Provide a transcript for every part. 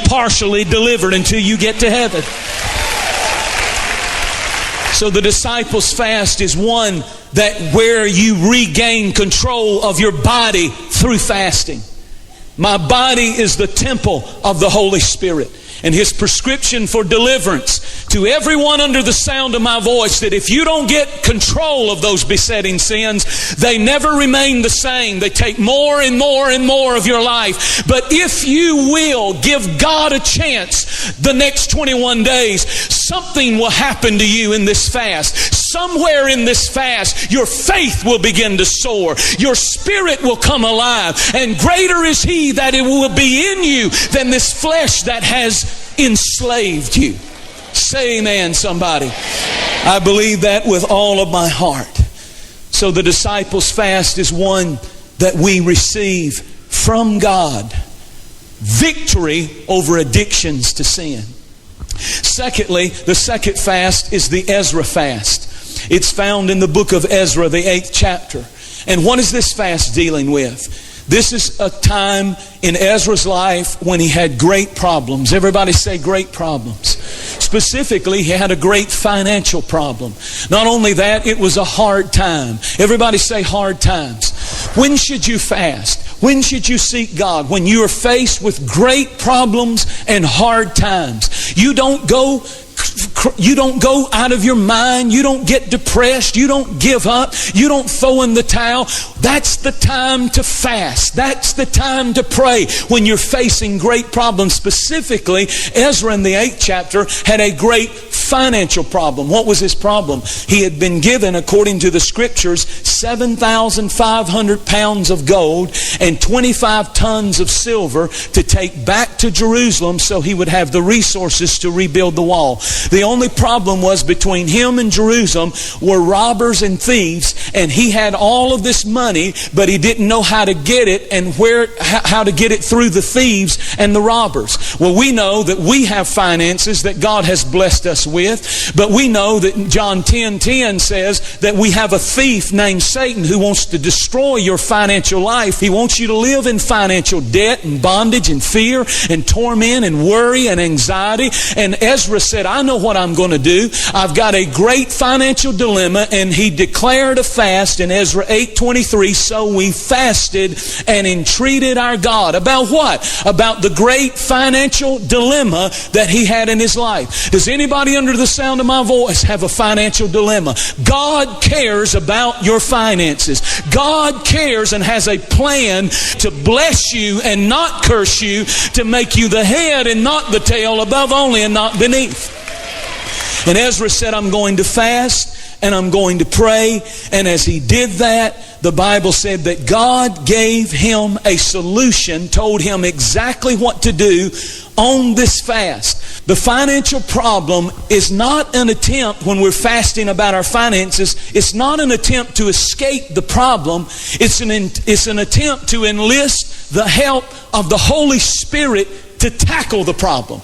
partially delivered until you get to heaven. So the disciples' fast is one that where you regain control of your body through fasting. My body is the temple of the Holy Spirit. And His prescription for deliverance to everyone under the sound of my voice, that if you don't get control of those besetting sins, they never remain the same. They take more and more and more of your life. But if you will give God a chance the next 21 days, something will happen to you in this fast. Somewhere in this fast, your faith will begin to soar. Your spirit will come alive. And greater is He that it will be in you than this flesh that has enslaved you. Say amen, somebody. I believe that with all of my heart. So the disciples' fast is one that we receive from God victory over addictions to sin. Secondly, the second fast is the Ezra fast. It's found in the book of Ezra, the 8th chapter. And what is this fast dealing with? This is a time in Ezra's life when he had great problems. Everybody say great problems. Specifically, he had a great financial problem. Not only that, it was a hard time. Everybody say hard times. When should you fast? When should you seek God? When you are faced with great problems and hard times. You don't go out of your mind. You don't get depressed. You don't give up. You don't throw in the towel. That's the time to fast. That's the time to pray when you're facing great problems. Specifically, Ezra in the 8th chapter had a great financial problem. What was his problem? He had been given, according to the Scriptures, 7,500 pounds of gold and 25 tons of silver to take back to Jerusalem so he would have the resources to rebuild the wall. The only problem was between him and Jerusalem were robbers and thieves, and he had all of this money, but he didn't know how to get it and how to get it through the thieves and the robbers. Well, we know that we have finances that God has blessed us with, but we know that John 10:10 says that we have a thief named Satan who wants to destroy your financial life. He wants you to live in financial debt and bondage and fear and torment and worry and anxiety. And Ezra said, I know what I'm going to do. I've got a great financial dilemma. And he declared a fast in Ezra 8:23. So we fasted and entreated our God. About what? About the great financial dilemma that he had in his life. Does anybody under the sound of my voice have a financial dilemma? God cares about your finances. God cares and has a plan to bless you and not curse you, to make you the head and not the tail, above only and not beneath. And Ezra said, I'm going to fast and I'm going to pray. And as he did that, the Bible said that God gave him a solution, told him exactly what to do on this fast. The financial problem is not an attempt, when we're fasting about our finances, it's not an attempt to escape the problem. It's an attempt to enlist the help of the Holy Spirit to tackle the problem.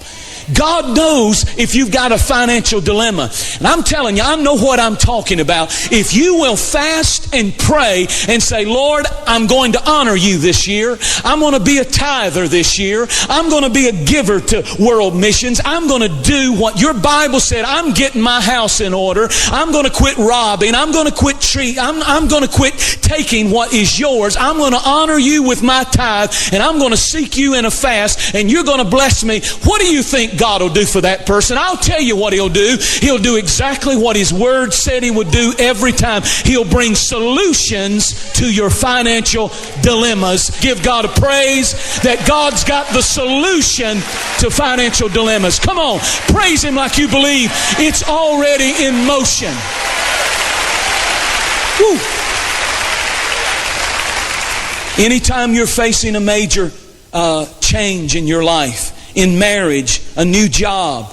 God knows if you've got a financial dilemma. And I'm telling you, I know what I'm talking about. If you will fast and pray and say, Lord, I'm going to honor you this year. I'm going to be a tither this year. I'm going to be a giver to world missions. I'm going to do what your Bible said. I'm getting my house in order. I'm going to quit robbing. I'm going to quit cheating. I'm going to quit taking what is yours. I'm going to honor you with my tithe, and I'm going to seek you in a fast, and you're going to bless me. What do you think God will do for that person? I'll tell you what He'll do. He'll do exactly what His Word said He would do every time. He'll bring solutions to your financial dilemmas. Give God a praise that God's got the solution to financial dilemmas. Come on, praise Him like you believe it's already in motion. Woo. Anytime you're facing a major change in your life, in marriage, a new job,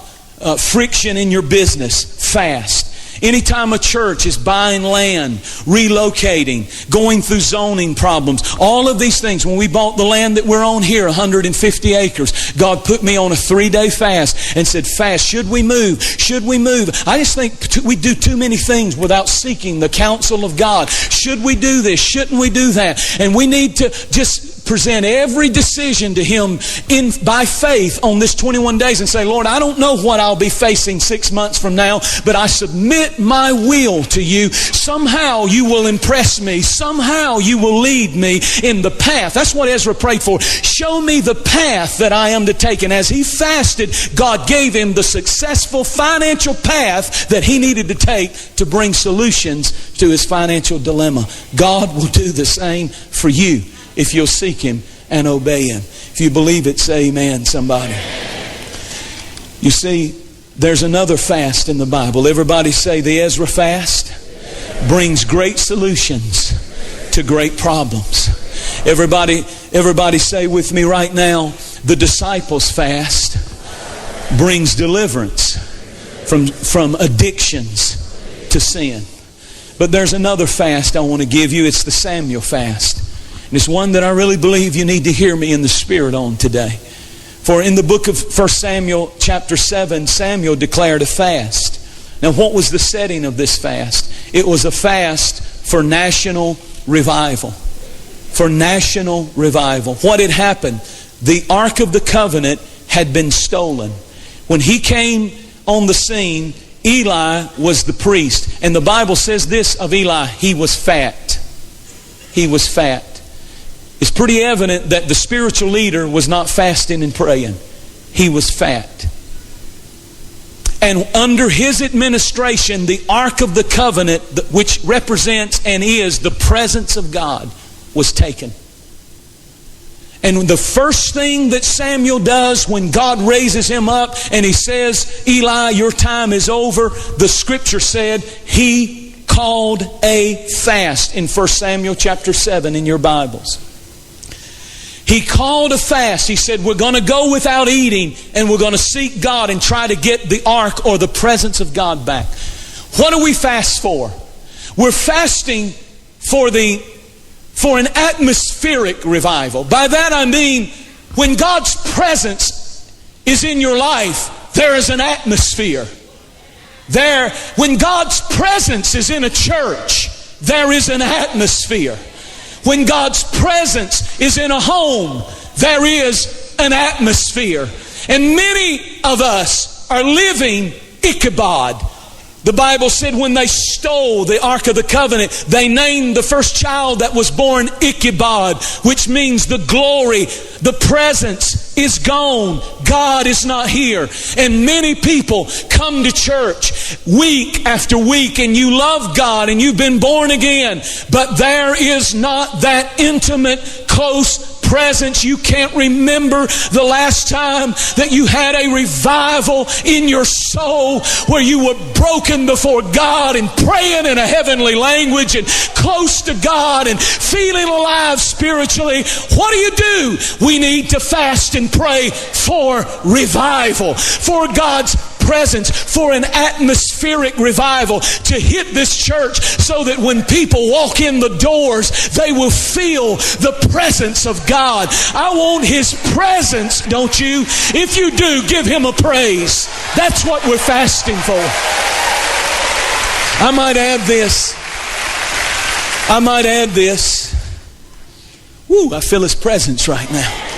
friction in your business, fast. Anytime a church is buying land, relocating, going through zoning problems, all of these things. When we bought the land that we're on here, 150 acres, God put me on a 3-day fast and said, fast, should we move? Should we move? I just think we do too many things without seeking the counsel of God. Should we do this? Shouldn't we do that? And we need to just present every decision to Him by faith on this 21 days and say, Lord, I don't know what I'll be facing 6 months from now, but I submit my will to You. Somehow You will impress me. Somehow You will lead me in the path. That's what Ezra prayed for. Show me the path that I am to take. And as he fasted, God gave him the successful financial path that he needed to take to bring solutions to his financial dilemma. God will do the same for you if you'll seek Him and obey Him. If you believe it, say amen, somebody. You see, there's another fast in the Bible. Everybody say the Ezra fast brings great solutions to great problems. Everybody say with me right now, the disciples fast brings deliverance from addictions to sin. But there's another fast I want to give you. It's the Samuel fast. And it's one that I really believe you need to hear me in the Spirit on today. For in the book of 1 Samuel chapter 7, Samuel declared a fast. Now what was the setting of this fast? It was a fast for national revival. For national revival. What had happened? The Ark of the Covenant had been stolen. When he came on the scene, Eli was the priest. And the Bible says this of Eli, he was fat. He was fat. It's pretty evident that the spiritual leader was not fasting and praying. He was fat. And under his administration, the Ark of the Covenant, which represents and is the presence of God, was taken. And the first thing that Samuel does when God raises him up and he says, Eli, your time is over, the Scripture said he called a fast in 1 Samuel chapter 7 in your Bibles. He called a fast. He said, we're going to go without eating and we're going to seek God and try to get the ark or the presence of God back. What do we fast for? We're fasting for an atmospheric revival. By that I mean, when God's presence is in your life, there is an atmosphere. When God's presence is in a church, there is an atmosphere. When God's presence is in a home, there is an atmosphere. And many of us are living Ichabod. The Bible said when they stole the Ark of the Covenant, they named the first child that was born Ichabod, which means the glory, the presence is gone. God is not here. And many people come to church week after week and you love God and you've been born again, but there is not that intimate, close presence. You can't remember the last time that you had a revival in your soul where you were broken before God and praying in a heavenly language and close to God and feeling alive spiritually. What do? We need to fast and pray for revival, for God's presence, for an atmospheric revival to hit this church so that when people walk in the doors, they will feel the presence of God. I want His presence, don't you? If you do, give Him a praise. That's what we're fasting for. I might add this. Woo, I feel His presence right now.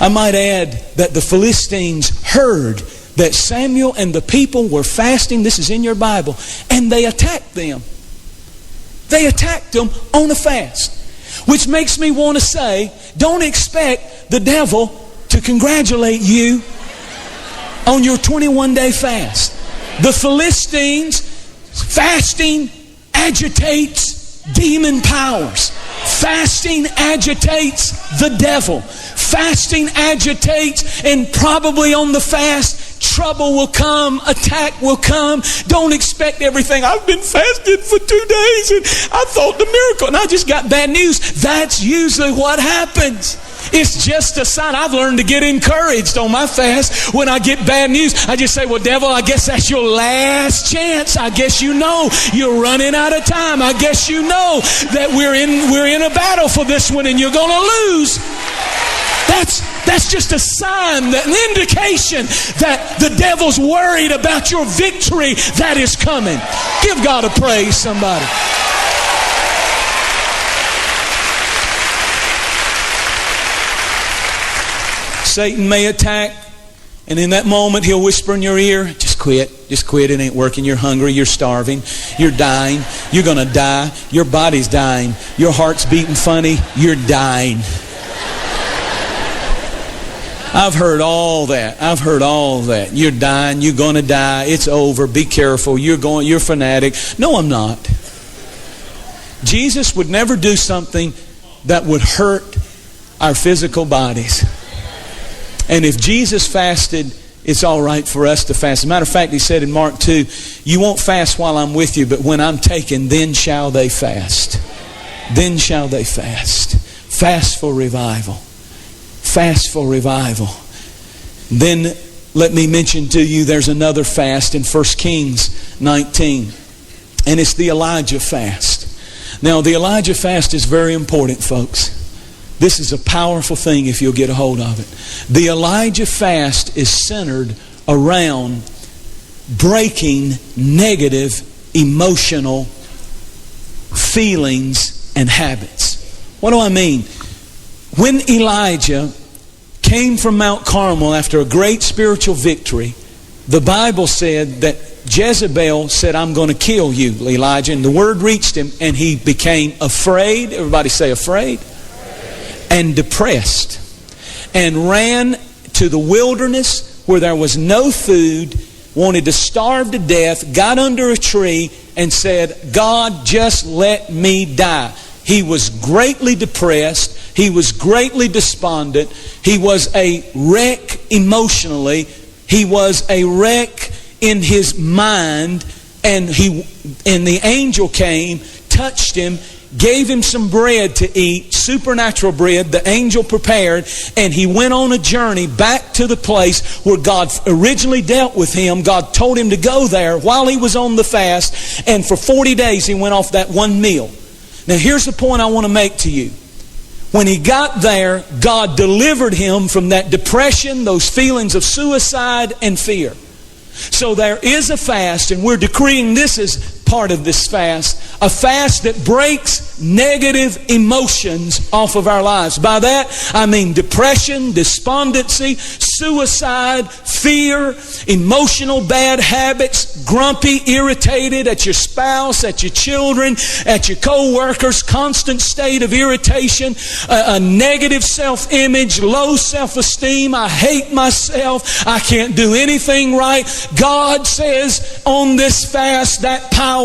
I might add that the Philistines heard that Samuel and the people were fasting. This is in your Bible. And they attacked them. They attacked them on a fast. Which makes me want to say, don't expect the devil to congratulate you on your 21-day fast. The Philistines, fasting agitates demon powers. Fasting agitates the devil. Fasting agitates, and probably on the fast, trouble will come, attack will come. Don't expect everything. I've been fasting for 2 days and I thought the miracle and I just got bad news. That's usually what happens. It's just a sign. I've learned to get encouraged on my fast. When I get bad news, I just say, well, devil, I guess that's your last chance. I guess you know you're running out of time. I guess you know that we're in a battle for this one and you're going to lose. That's just a sign, an indication that the devil's worried about your victory that is coming. Give God a praise, somebody. Satan may attack, and in that moment he'll whisper in your ear, just quit, it ain't working, you're hungry, you're starving, you're dying, you're going to die, your body's dying, your heart's beating funny, you're dying. I've heard all that. You're dying, you're going to die, it's over, be careful, you're fanatic. No, I'm not. Jesus would never do something that would hurt our physical bodies. And if Jesus fasted, it's all right for us to fast. As a matter of fact, He said in Mark 2, you won't fast while I'm with you, but when I'm taken, then shall they fast. Then shall they fast. Fast for revival. Fast for revival. Then let me mention to you there's another fast in 1 Kings 19. And it's the Elijah fast. Now the Elijah fast is very important, folks. This is a powerful thing if you'll get a hold of it. The Elijah fast is centered around breaking negative emotional feelings and habits. What do I mean? When Elijah came from Mount Carmel after a great spiritual victory, the Bible said that Jezebel said, I'm going to kill you, Elijah. And the word reached him and he became afraid. Everybody say afraid. And depressed. And ran to the wilderness where there was no food, wanted to starve to death, got under a tree and said, God, just let me die. He was greatly depressed. He was greatly despondent. He was a wreck emotionally. He was a wreck in his mind. And the angel came, touched him, gave him some bread to eat, supernatural bread the angel prepared, and he went on a journey back to the place where God originally dealt with him. God told him to go there while he was on the fast, and for 40 days he went off that one meal. Now here's the point I want to make to you. When he got there, God delivered him from that depression, those feelings of suicide and fear. So there is a fast, and we're decreeing this is part of this fast, a fast that breaks negative emotions off of our lives. By that, I mean depression, despondency, suicide, fear, emotional bad habits, grumpy, irritated at your spouse, at your children, at your co-workers, constant state of irritation, a negative self-image, low self-esteem, I hate myself, I can't do anything right. God says on this fast that power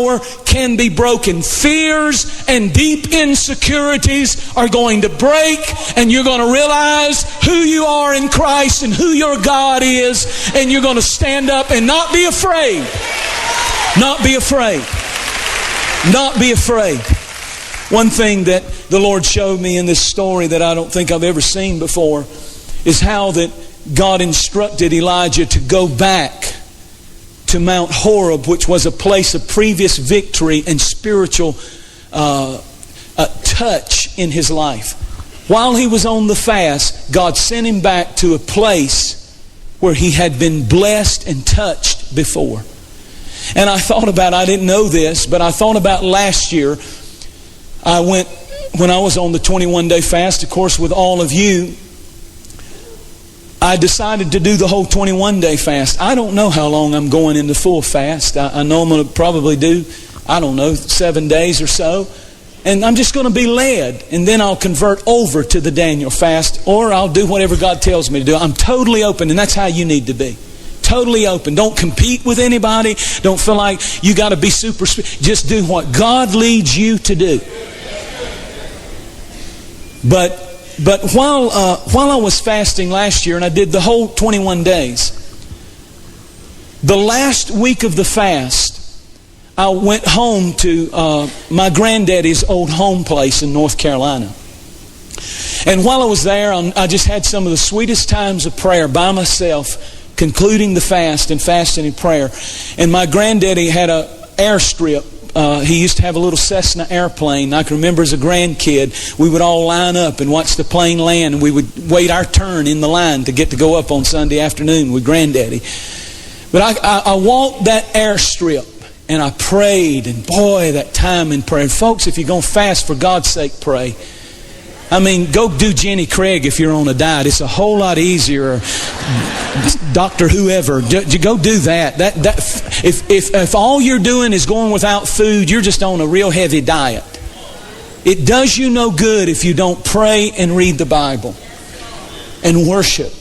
can be broken. Fears and deep insecurities are going to break, and you're going to realize who you are in Christ and who your God is, and you're going to stand up and not be afraid. Not be afraid. Not be afraid. One thing that the Lord showed me in this story that I don't think I've ever seen before is how that God instructed Elijah to go back to Mount Horeb, which was a place of previous victory and spiritual touch in his life. While he was on the fast, God sent him back to a place where he had been blessed and touched before. And I thought about, I didn't know this, but I thought about last year. I went, when I was on the 21-day fast, of course, with all of you, I decided to do the whole 21-day fast. I don't know how long I'm going into full fast. I know I'm going to probably do, 7 days or so. And I'm just going to be led. And then I'll convert over to the Daniel fast, or I'll do whatever God tells me to do. I'm totally open, and that's how you need to be. Totally open. Don't compete with anybody. Don't feel like you got to be super. Just do what God leads you to do. But while I was fasting last year, and I did the whole 21 days, the last week of the fast, I went home to my granddaddy's old home place in North Carolina. And while I was there, I just had some of the sweetest times of prayer by myself, concluding the fast and fasting and prayer. And my granddaddy had an airstrip. He used to have a little Cessna airplane. I can remember as a grandkid, we would all line up and watch the plane land, and we would wait our turn in the line to get to go up on Sunday afternoon with Granddaddy. But I walked that airstrip, and I prayed, and boy, that time in prayer. Folks, if you're going to fast, for God's sake, pray. I mean, go do Jenny Craig if you're on a diet. It's a whole lot easier. Dr. Whoever, go do that. If all you're doing is going without food, you're just on a real heavy diet. It does you no good if you don't pray and read the Bible and worship.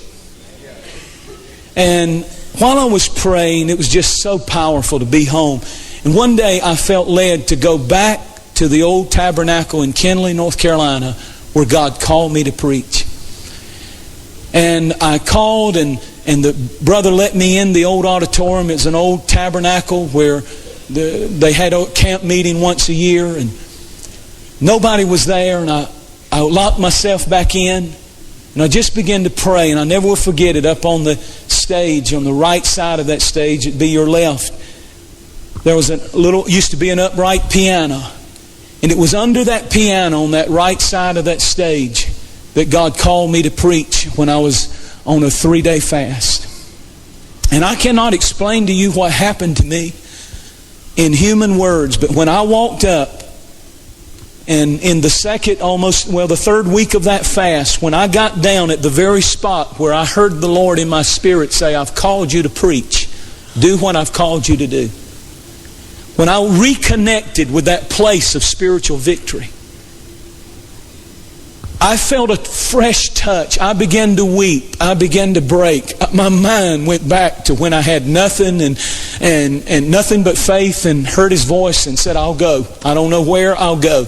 And while I was praying, it was just so powerful to be home. And one day I felt led to go back to the old tabernacle in Kenly, North Carolina, where God called me to preach. And I called, and the brother let me in the old auditorium. It's an old tabernacle where they had a camp meeting once a year, and nobody was there. And I locked myself back in, and I just began to pray. And I never will forget it. Up on the stage, on the right side of that stage, it'd be your left, there was used to be an upright piano. And it was under that piano on that right side of that stage that God called me to preach when I was on a 3-day fast. And I cannot explain to you what happened to me in human words, but when I walked up, and in the third week of that fast, when I got down at the very spot where I heard the Lord in my spirit say, I've called you to preach. Do what I've called you to do. When I reconnected with that place of spiritual victory, I felt a fresh touch. I began to weep. I began to break. My mind went back to when I had nothing and nothing but faith, and heard His voice and said, I'll go. I don't know where, I'll go.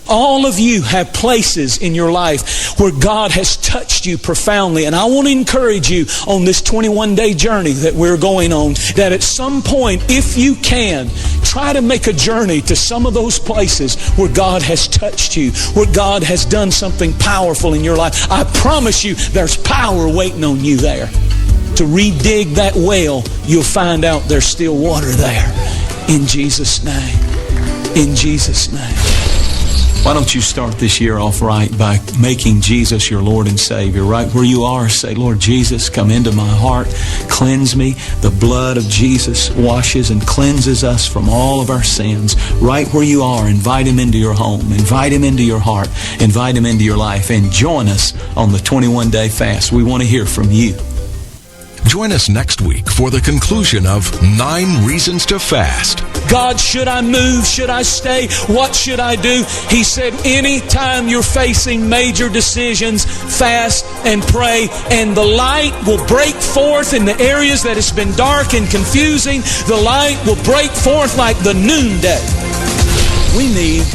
All of you have places in your life where God has touched you profoundly. And I want to encourage you on this 21-day journey that we're going on, that at some point, if you can, try to make a journey to some of those places where God has touched you, where God has done something powerful in your life. I promise you there's power waiting on you there. To redig that well, you'll find out there's still water there. In Jesus' name. In Jesus' name. Why don't you start this year off right by making Jesus your Lord and Savior? Right where you are, say, Lord Jesus, come into my heart, cleanse me. The blood of Jesus washes and cleanses us from all of our sins. Right where you are, invite Him into your home, invite Him into your heart, invite Him into your life, and join us on the 21-day fast. We want to hear from you. Join us next week for the conclusion of 9 Reasons to Fast. God, should I move? Should I stay? What should I do? He said, anytime you're facing major decisions, fast and pray, and the light will break forth in the areas that it's been dark and confusing. The light will break forth like the noonday. We need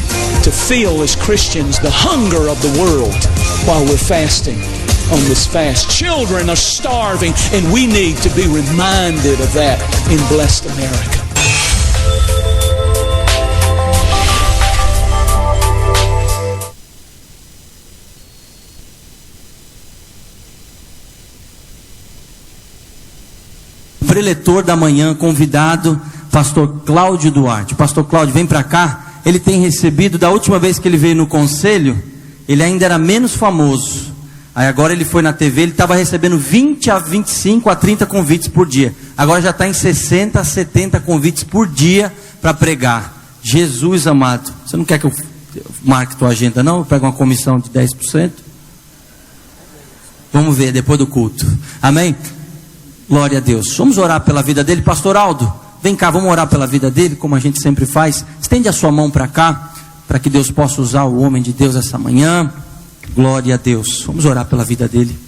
to feel as Christians the hunger of the world while we're fasting on this fast. Children are starving, and we need to be reminded of that in blessed America. Preletor da manhã, convidado, pastor Cláudio Duarte. Pastor Cláudio, vem para cá. Ele tem recebido, da última vez que ele veio no conselho, ele ainda era menos famoso. Aí agora ele foi na TV, ele estava recebendo 20 a 25 a 30 convites por dia. Agora já está em 60 a 70 convites por dia para pregar. Jesus amado, você não quer que eu marque tua agenda não? Eu pego uma comissão de 10%? Vamos ver depois do culto. Amém? Glória a Deus. Vamos orar pela vida dele. Pastor Aldo, vem cá, vamos orar pela vida dele, como a gente sempre faz. Estende a sua mão para cá, para que Deus possa usar o homem de Deus essa manhã. Glória a Deus. Vamos orar pela vida dele.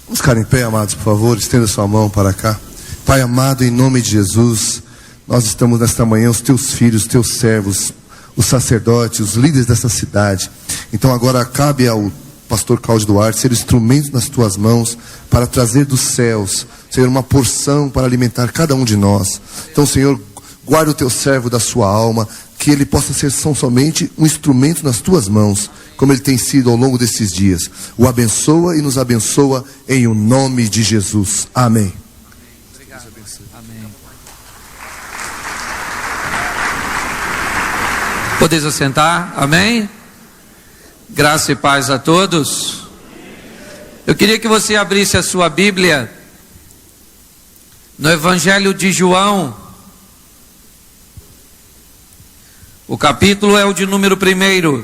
Vamos ficar em pé, amados, por favor. Estenda sua mão para cá. Pai amado, em nome de Jesus, nós estamos nesta manhã, os teus filhos, os teus servos, os sacerdotes, os líderes dessa cidade. Então agora cabe ao pastor Cláudio Duarte ser instrumento nas tuas mãos para trazer dos céus, Senhor, uma porção para alimentar cada um de nós. Então, Senhor, guarda o teu servo da sua alma, que ele possa ser somente um instrumento nas tuas mãos, como ele tem sido ao longo desses dias. O abençoa e nos abençoa em o nome de Jesus. Amém. Obrigado. Amém. Podeis assentar. Amém. Graça e paz a todos. Eu queria que você abrisse a sua Bíblia no Evangelho de João. O capítulo é o de número 1.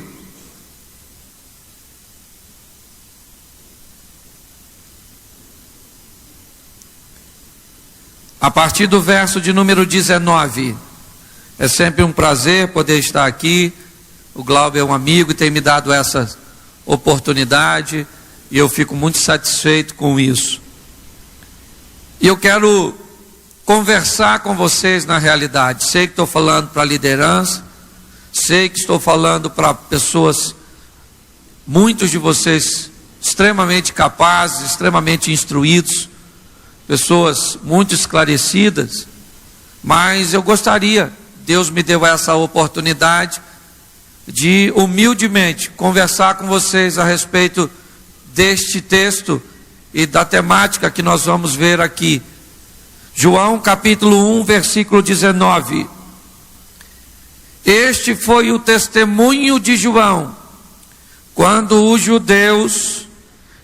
a partir do verso de número 19. É sempre um prazer poder estar aqui. O Glauber é um amigo e tem me dado essa oportunidade, e eu fico muito satisfeito com isso. E eu quero conversar com vocês na realidade. Sei que estou falando para a liderança, sei que estou falando para pessoas, muitos de vocês extremamente capazes, extremamente instruídos, pessoas muito esclarecidas, mas eu gostaria, Deus me deu essa oportunidade de humildemente conversar com vocês a respeito deste texto e da temática que nós vamos ver aqui. João capítulo 1, versículo 19. Este foi o testemunho de João, quando os judeus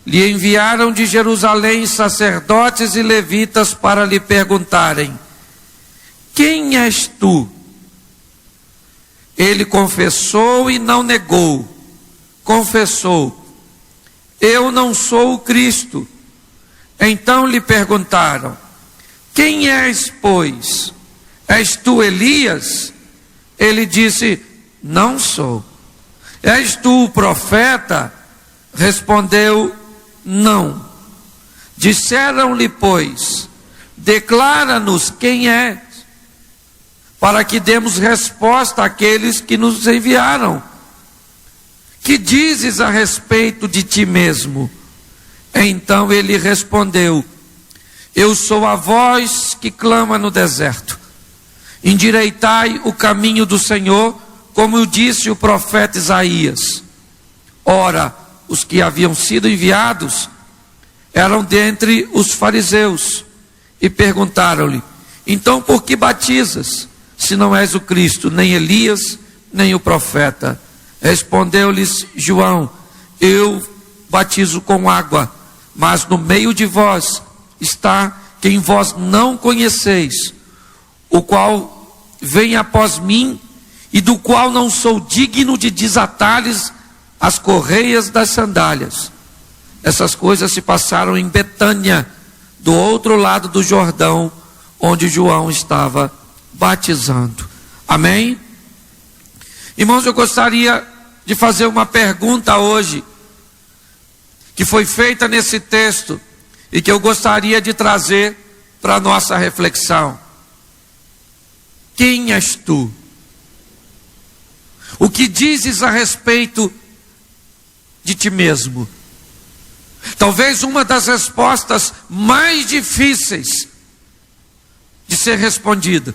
lhe enviaram de Jerusalém sacerdotes e levitas para lhe perguntarem: quem és tu? Ele confessou e não negou. Confessou: eu não sou o Cristo. Então lhe perguntaram: quem és, pois? És tu Elias? Ele disse: não sou. És tu o profeta? Respondeu: não. Disseram-lhe, pois: declara-nos quem és, para que demos resposta àqueles que nos enviaram. Que dizes a respeito de ti mesmo? Então ele respondeu: eu sou a voz que clama no deserto. Endireitai o caminho do Senhor, como disse o profeta Isaías. Ora, os que haviam sido enviados eram dentre os fariseus, e perguntaram-lhe: então por que batizas, se não és o Cristo, nem Elias, nem o profeta? Respondeu-lhes João: eu batizo com água, mas no meio de vós está quem vós não conheceis, o qual vem após mim, e do qual não sou digno de desatar-lhes as correias das sandálias. Essas coisas se passaram em Betânia, do outro lado do Jordão, onde João estava batizando. Amém? Irmãos, eu gostaria de fazer uma pergunta hoje, que foi feita nesse texto, e que eu gostaria de trazer para a nossa reflexão. Quem és tu? O que dizes a respeito de ti mesmo? Talvez uma das respostas mais difíceis de ser respondida.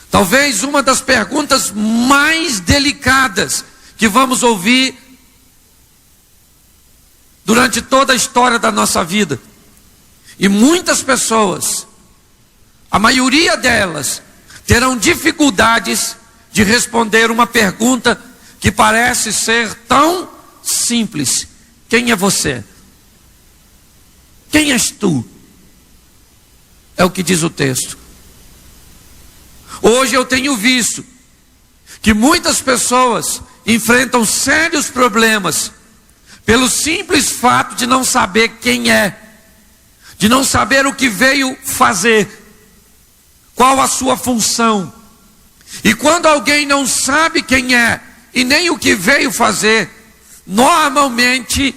Talvez uma das perguntas mais delicadas que vamos ouvir durante toda a história da nossa vida. E muitas pessoas, a maioria delas, terão dificuldades de responder uma pergunta que parece ser tão simples: quem é você? Quem és tu? É o que diz o texto. Hoje eu tenho visto que muitas pessoas enfrentam sérios problemas pelo simples fato de não saber quem é, de não saber o que veio fazer, qual a sua função. E quando alguém não sabe quem é e nem o que veio fazer, normalmente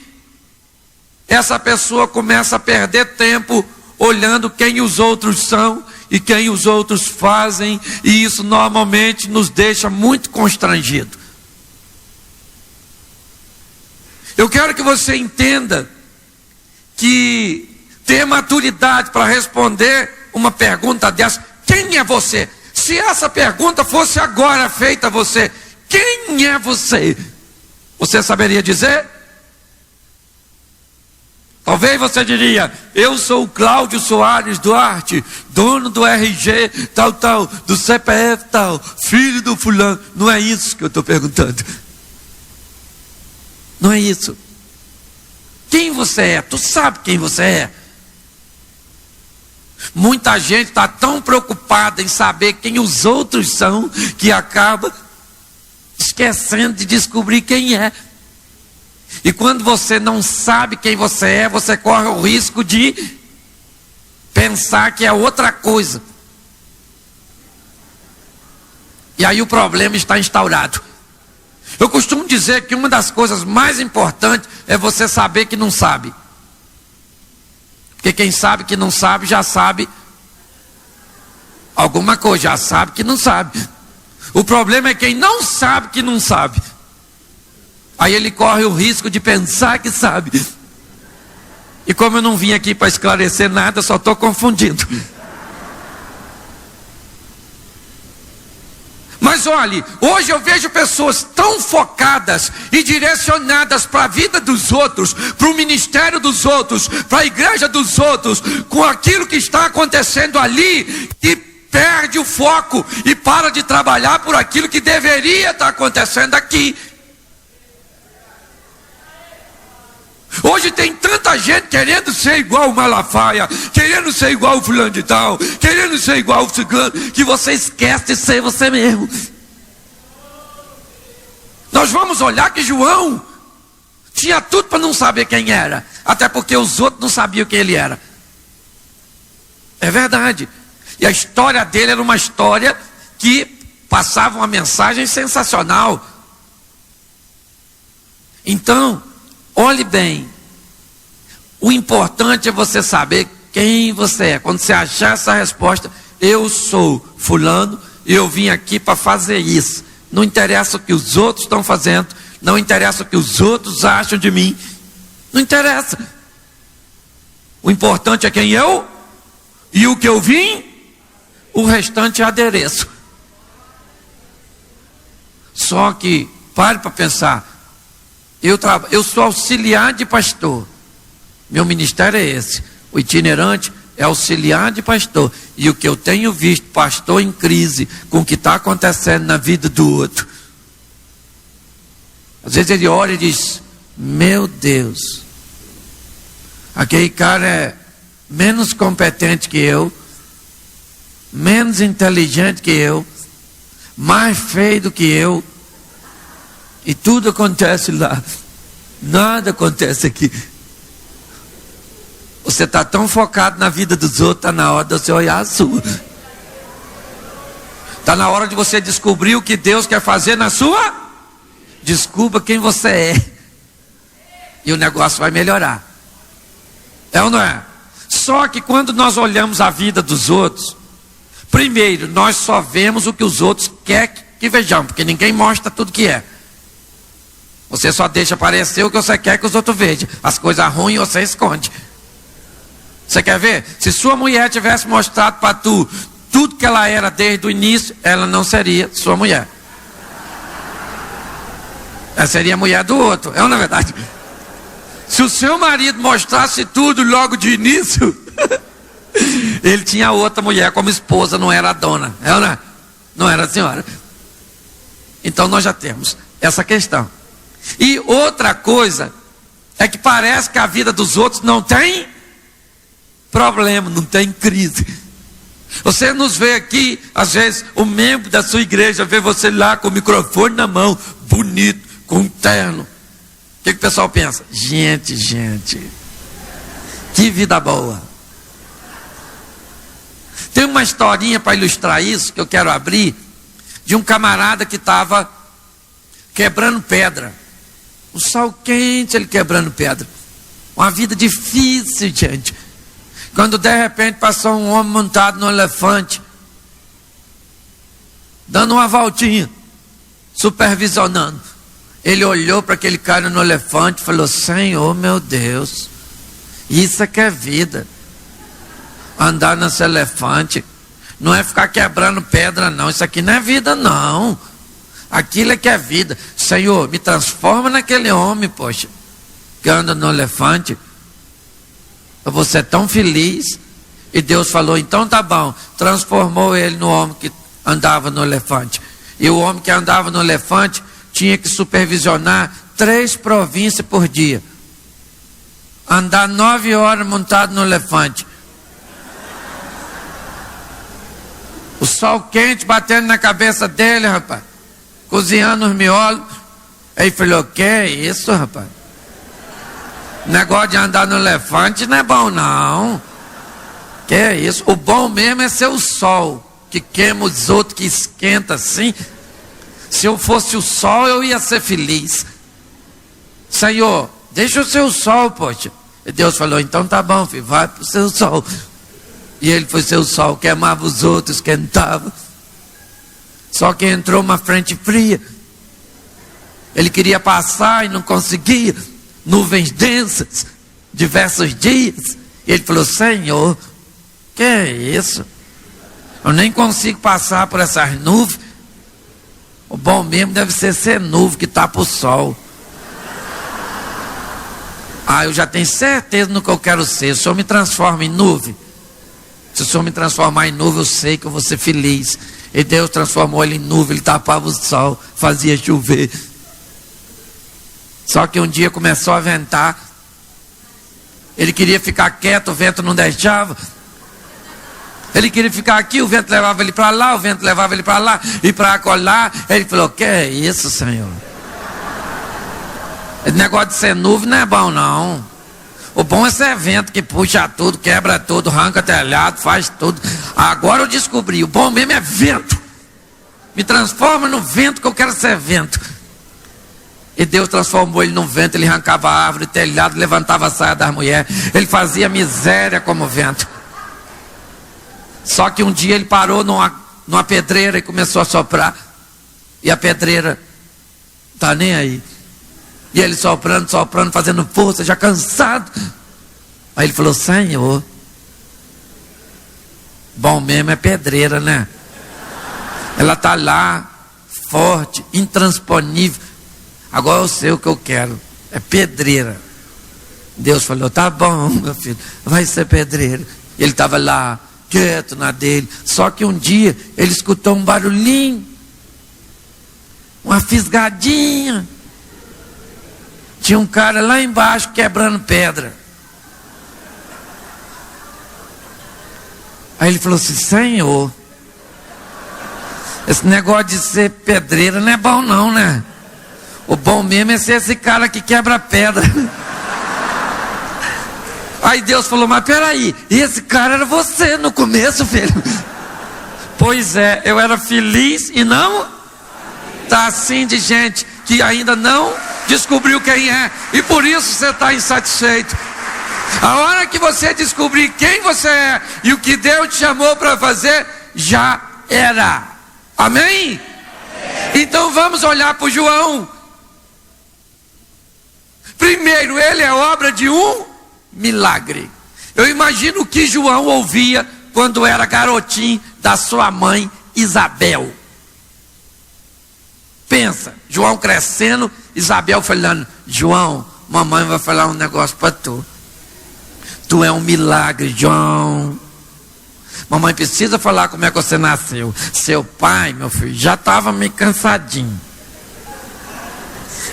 essa pessoa começa a perder tempo olhando quem os outros são e quem os outros fazem, e isso normalmente nos deixa muito constrangido. Eu quero que você entenda que ter maturidade para responder uma pergunta dessa: quem é você? Se essa pergunta fosse agora feita a você: quem é você? Você saberia dizer? Talvez você diria: eu sou o Cláudio Soares Duarte, dono do RG tal, do CPF tal, filho do fulano. Não é isso que eu estou perguntando. Não é isso. Quem você é? Tu sabe quem você é? Muita gente está tão preocupada em saber quem os outros são, que acaba esquecendo de descobrir quem é. E quando você não sabe quem você é, você corre o risco de pensar que é outra coisa. E aí o problema está instaurado. Eu costumo dizer que uma das coisas mais importantes é você saber que não sabe. Porque quem sabe que não sabe, já sabe alguma coisa, já sabe que não sabe. O problema é quem não sabe que não sabe. Aí ele corre o risco de pensar que sabe. E como eu não vim aqui para esclarecer nada, só estou confundindo. Mas olhe, hoje eu vejo pessoas tão focadas e direcionadas para a vida dos outros, para o ministério dos outros, para a igreja dos outros, com aquilo que está acontecendo ali, que perde o foco e para de trabalhar por aquilo que deveria estar acontecendo aqui. Hoje tem tanta gente querendo ser igual o Malafaia, querendo ser igual o fulano de tal, querendo ser igual o ciclano, que você esquece de ser você mesmo. Nós vamos olhar que João tinha tudo para não saber quem era, até porque os outros não sabiam quem ele era. É verdade. E a história dele era uma história que passava uma mensagem sensacional. Então, olhe bem, o importante é você saber quem você é. Quando você achar essa resposta, eu sou fulano e eu vim aqui para fazer isso. Não interessa o que os outros estão fazendo, não interessa o que os outros acham de mim, não interessa. O importante é quem eu e o que eu vim, o restante é adereço. Só que, pare para pensar. Eu sou auxiliar de pastor. Meu ministério é esse. O itinerante é auxiliar de pastor. E o que eu tenho visto, pastor em crise, com o que está acontecendo na vida do outro. Às vezes ele ora e diz: meu Deus, aquele cara é menos competente que eu, menos inteligente que eu, mais feio do que eu. E tudo acontece lá, nada acontece aqui. Você está tão focado na vida dos outros, está na hora de você olhar a sua. Está na hora de você descobrir o que Deus quer fazer na sua. Descubra quem você é. E o negócio vai melhorar. É ou não é? Só que quando nós olhamos a vida dos outros, primeiro, nós só vemos o que os outros querem que vejamos, porque ninguém mostra tudo que é. Você só deixa aparecer o que você quer que os outros vejam. As coisas ruins você esconde. Você quer ver? Se sua mulher tivesse mostrado para tu tudo que ela era desde o início, ela não seria sua mulher. Ela seria a mulher do outro. É ou não é verdade? Se o seu marido mostrasse tudo logo de início, ele tinha outra mulher como esposa, não era a dona. É ou não é? Não era a senhora. Então nós já temos essa questão. E outra coisa é que parece que a vida dos outros não tem problema, não tem crise. Você nos vê aqui, às vezes o membro da sua igreja vê você lá com o microfone na mão, bonito, com um terno. O que o pessoal pensa? Gente, que vida boa. Tem uma historinha para ilustrar isso que eu quero abrir, de um camarada que estava quebrando pedra. O sol quente, ele quebrando pedra. Uma vida difícil, gente. Quando de repente passou um homem montado no elefante, dando uma voltinha, supervisionando. Ele olhou para aquele cara no elefante e falou: Senhor, meu Deus, isso é que é vida. Andar nesse elefante não é ficar quebrando pedra, não. Isso aqui não é vida, não. Aquilo é que é vida. Senhor, me transforma naquele homem, poxa, que anda no elefante. Eu vou ser tão feliz. E Deus falou: então tá bom. Transformou ele no homem que andava no elefante. E o homem que andava no elefante tinha que supervisionar 3 províncias por dia. Andar 9 horas montado no elefante. O sol quente batendo na cabeça dele, rapaz. Cozinhando os miolos. Aí falou: que é isso, rapaz? Negócio de andar no elefante não é bom, não. Que é isso? O bom mesmo é ser o sol, que queima os outros, que esquenta assim. Se eu fosse o sol, eu ia ser feliz. Senhor, deixa eu ser o sol, poxa. E Deus falou, então tá bom, filho, vai pro seu sol. E ele foi ser o sol, queimava os outros, esquentava. Só que entrou uma frente fria. Ele queria passar e não conseguia. Nuvens densas, diversos dias. E ele falou, Senhor, que é isso? Eu nem consigo passar por essas nuvens. O bom mesmo deve ser nuvem que tapa o sol. Eu já tenho certeza no que eu quero ser. O Senhor me transforma em nuvem. Se o Senhor me transformar em nuvem, eu sei que eu vou ser feliz. E Deus transformou ele em nuvem, ele tapava o sol, fazia chover. Só que um dia começou a ventar. Ele queria ficar quieto, o vento não deixava. Ele queria ficar aqui, o vento levava ele para lá, o vento levava ele para lá e para acolá. Ele falou, que é isso, Senhor? Esse negócio de ser nuvem não é bom, não. O bom é ser vento que puxa tudo, quebra tudo, arranca telhado, faz tudo. Agora eu descobri, o bom mesmo é vento. Me transforma no vento, que eu quero ser vento. E Deus transformou ele num vento. Ele arrancava a árvore, telhado, levantava a saia das mulheres. Ele fazia miséria como vento. Só que um dia ele parou numa pedreira e começou a soprar. E a pedreira tá nem aí. E ele soprando, fazendo força, já cansado. Aí ele falou, Senhor, bom mesmo é pedreira, né? Ela tá lá, forte, intransponível. Agora eu sei o que eu quero, é pedreira. Deus falou, tá bom, meu filho, vai ser pedreira. Ele estava lá, quieto na dele. Só que um dia ele escutou um barulhinho, uma fisgadinha. Tinha um cara lá embaixo quebrando pedra. Aí ele falou assim, Senhor, esse negócio de ser pedreira não é bom não, né? O bom mesmo é ser esse cara que quebra pedra. Aí Deus falou, mas peraí, esse cara era você no começo, filho. Pois é, eu era feliz e não tá assim de gente que ainda não descobriu quem é, e por isso você está insatisfeito. A hora que você descobrir quem você é e o que Deus te chamou para fazer, já era. Amém? Então vamos olhar para o João. Primeiro, ele é obra de um milagre. Eu imagino o que João ouvia quando era garotinho da sua mãe Isabel. Pensa, João crescendo, Isabel falando, João, mamãe vai falar um negócio para tu. Tu é um milagre, João. Mamãe precisa falar como é que você nasceu. Seu pai, meu filho, já estava meio cansadinho.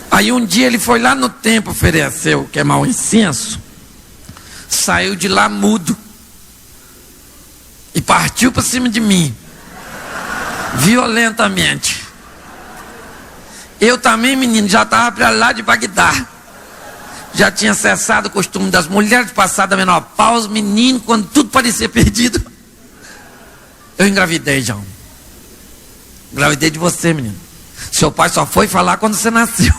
Aí um dia ele foi lá no templo, ofereceu, queimar o incenso. Saiu de lá mudo. E partiu para cima de mim. Violentamente. Eu também, menino, já estava para lá de Bagdá. Já tinha cessado o costume das mulheres, passado a menopausa, menino, quando tudo parecia perdido. Eu engravidei, João. Engravidei de você, menino. Seu pai só foi falar quando você nasceu.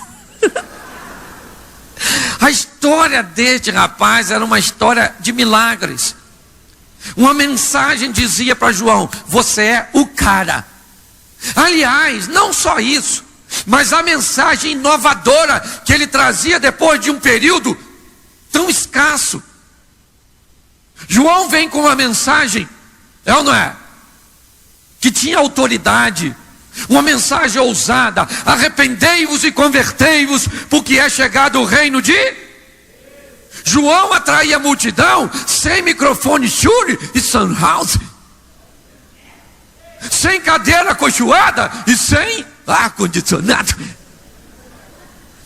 A história deste rapaz era uma história de milagres. Uma mensagem dizia para João, você é o cara. Aliás, não só isso, mas a mensagem inovadora que ele trazia depois de um período tão escasso. João vem com uma mensagem, é ou não é? Que tinha autoridade, uma mensagem ousada: arrependei-vos e convertei-vos, porque é chegado o reino de... João atraía a multidão sem microfone Shure e Sunhouse, sem cadeira acolchoada e sem ar-condicionado,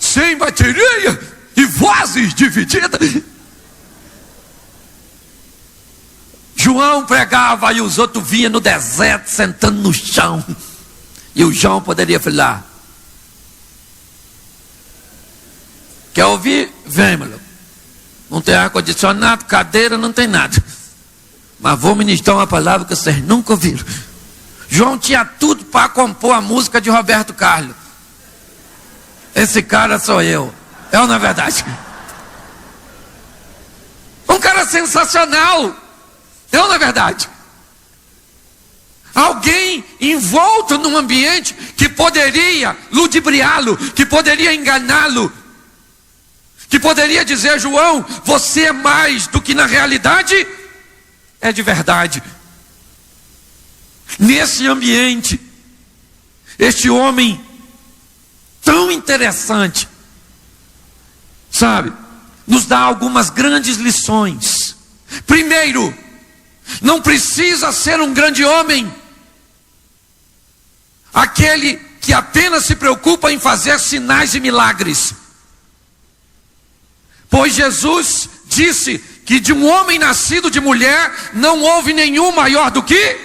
sem bateria e vozes divididas. João pregava e os outros vinham no deserto sentando no chão. E o João poderia falar: quer ouvir? Vem, meu. Não tem ar-condicionado, cadeira, não tem nada. mas vou ministrar uma palavra que vocês nunca ouviram. João tinha tudo para compor a música de Roberto Carlos. Esse cara sou eu. É ou não é verdade? Um cara sensacional. É ou não é verdade? Alguém envolto num ambiente que poderia ludibriá-lo, que poderia enganá-lo, que poderia dizer: João, você é mais do que na realidade é de verdade. Nesse ambiente, este homem tão interessante, sabe, nos dá algumas grandes lições. Primeiro, não precisa ser um grande homem aquele que apenas se preocupa em fazer sinais e milagres, pois Jesus disse que de um homem nascido de mulher não houve nenhum maior do que.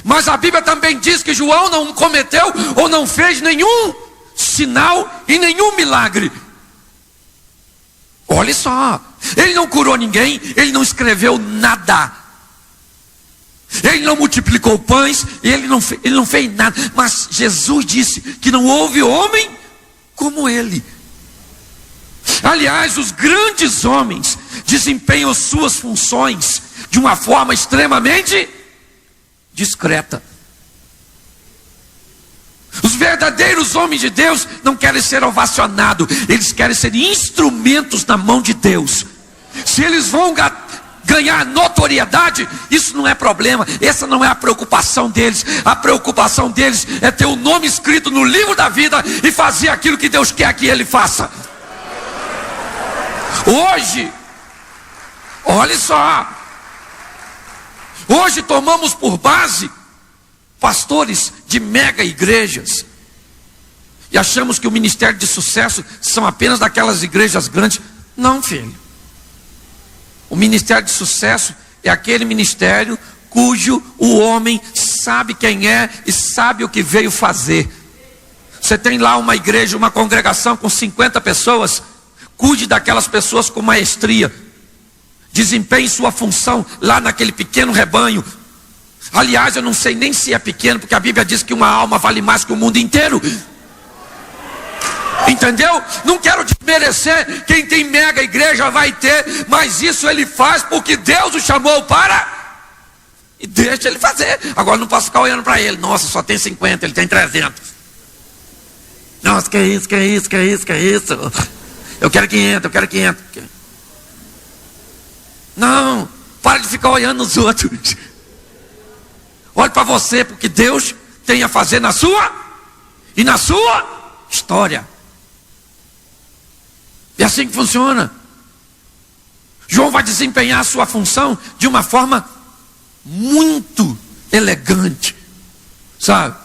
Mas a Bíblia também diz que João não cometeu ou não fez nenhum sinal e nenhum milagre. Olha só, ele não curou ninguém, ele não escreveu nada, ele não multiplicou pães, ele não fez nada. Mas Jesus disse que não houve homem como ele. Aliás, os grandes homens desempenham suas funções de uma forma extremamente discreta. Os verdadeiros homens de Deus não querem ser ovacionados, eles querem ser instrumentos na mão de Deus. Se eles vão ganhar notoriedade, isso não é problema, essa não é a preocupação deles. A preocupação deles é ter o nome escrito no livro da vida e fazer aquilo que Deus quer que ele faça. Hoje, olha só, hoje tomamos por base pastores de mega igrejas e achamos que o ministério de sucesso são apenas daquelas igrejas grandes. Não, filho. O ministério de sucesso é aquele ministério cujo o homem sabe quem é e sabe o que veio fazer. Você tem lá uma igreja, uma congregação com 50 pessoas, cuide daquelas pessoas com maestria, desempenhe sua função lá naquele pequeno rebanho. Aliás, eu não sei nem se é pequeno, porque a Bíblia diz que uma alma vale mais que o mundo inteiro. Entendeu? Não quero desmerecer quem tem mega igreja, vai ter, mas isso ele faz porque Deus o chamou para, e deixa ele fazer. Agora não posso ficar olhando para ele: nossa, só tem 50, ele tem 300. Nossa, que é isso, que é isso, que é isso, que é isso. Eu quero 500, eu quero 500. Não, para de ficar olhando nos outros. Olhe para você, porque Deus tem a fazer na sua e na sua história. É assim que funciona. João vai desempenhar a sua função de uma forma muito elegante, sabe?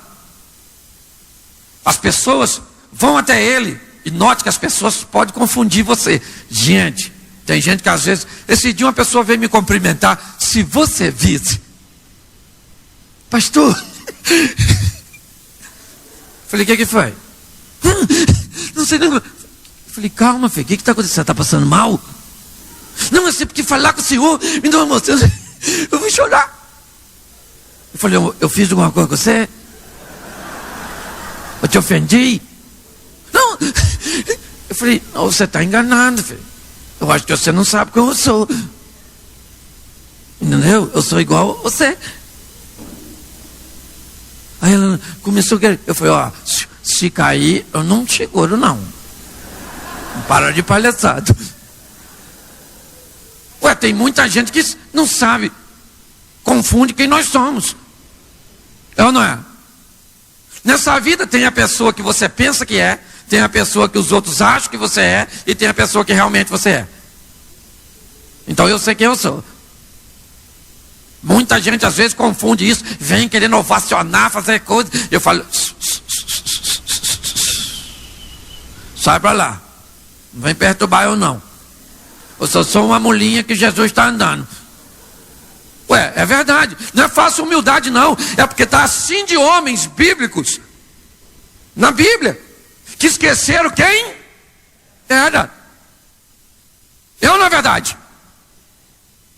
As pessoas vão até ele, e note que as pessoas podem confundir você. Gente, tem gente que às vezes, esse dia uma pessoa veio me cumprimentar: se você visse, pastor. Falei: o que foi? Não sei não. Falei: calma, filho, o que está acontecendo? Você está passando mal? Não, é sempre que falar com o senhor me dá uma emoção, eu vou chorar. Eu falei: eu fiz alguma coisa com você? Eu te ofendi? Não. Eu falei: não, você está enganado, filho. Eu acho que você não sabe quem eu sou. Entendeu? Eu sou igual a você. Aí ela começou a querer. Eu falei: ó, se cair, eu não te seguro, não. Para de palhaçada. Ué, tem muita gente que não sabe, confunde quem nós somos. É ou não é? Nessa vida tem a pessoa que você pensa que é, tem a pessoa que os outros acham que você é, e tem a pessoa que realmente você é. Então eu sei quem eu sou. Muita gente às vezes confunde isso, vem querendo ovacionar, fazer coisas. Eu falo: sai para lá, não vem perturbar eu não. Eu só sou uma mulinha que Jesus está andando. Ué, é verdade, não é fácil humildade não, é porque está assim de homens bíblicos na Bíblia, que esqueceram quem era. Eu, na verdade,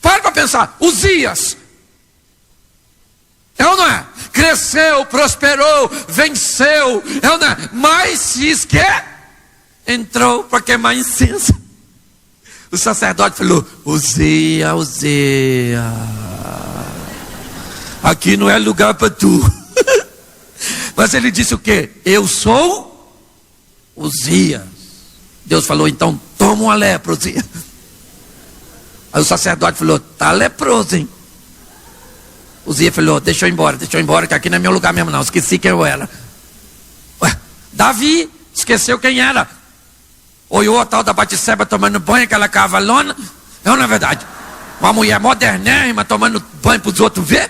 para pensar. Uzias, É ou não é? Cresceu, prosperou, venceu, é ou não é? Mas se esquece, entrou para queimar incenso. O sacerdote falou: Uzia, aqui não é lugar para tu. Mas ele disse o quê? Eu sou Uzias. Deus falou: então toma uma lepra, Uzias. Aí o sacerdote falou: tá leproso, hein? Uzias falou: deixa eu ir embora, que aqui não é meu lugar mesmo não, esqueci quem eu era. Ué, Davi esqueceu quem era. Olhou a tal da Batseba tomando banho, aquela cavalona. Não é verdade? Uma mulher modernérrima tomando banho para os outros ver.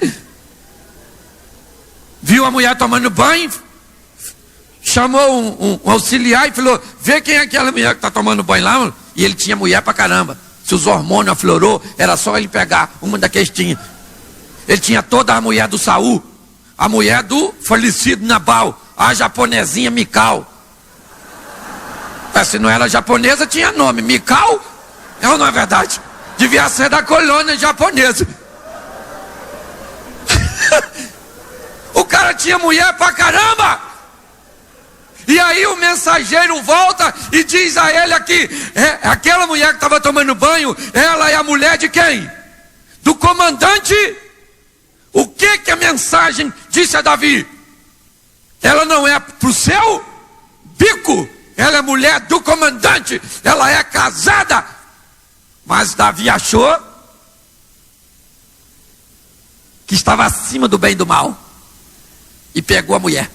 Viu a mulher tomando banho, chamou um auxiliar e falou: vê quem é aquela mulher que está tomando banho lá. E ele tinha mulher pra caramba. Se os hormônios aflorou, era só ele pegar uma daqueles tinha. Ele tinha toda a mulher do Saul, a mulher do falecido Nabal, a japonesinha Mical. Se não era japonesa, tinha nome. Mical? É ou não é verdade? Devia ser da colônia japonesa. O cara tinha mulher pra caramba. E aí o mensageiro volta e diz a ele aqui: aquela mulher que estava tomando banho, ela é a mulher de quem? Do comandante. O que a mensagem disse a Davi? Ela não é pro seu bico, ela é mulher do comandante, ela é casada. Mas Davi achou que estava acima do bem e do mal e pegou a mulher.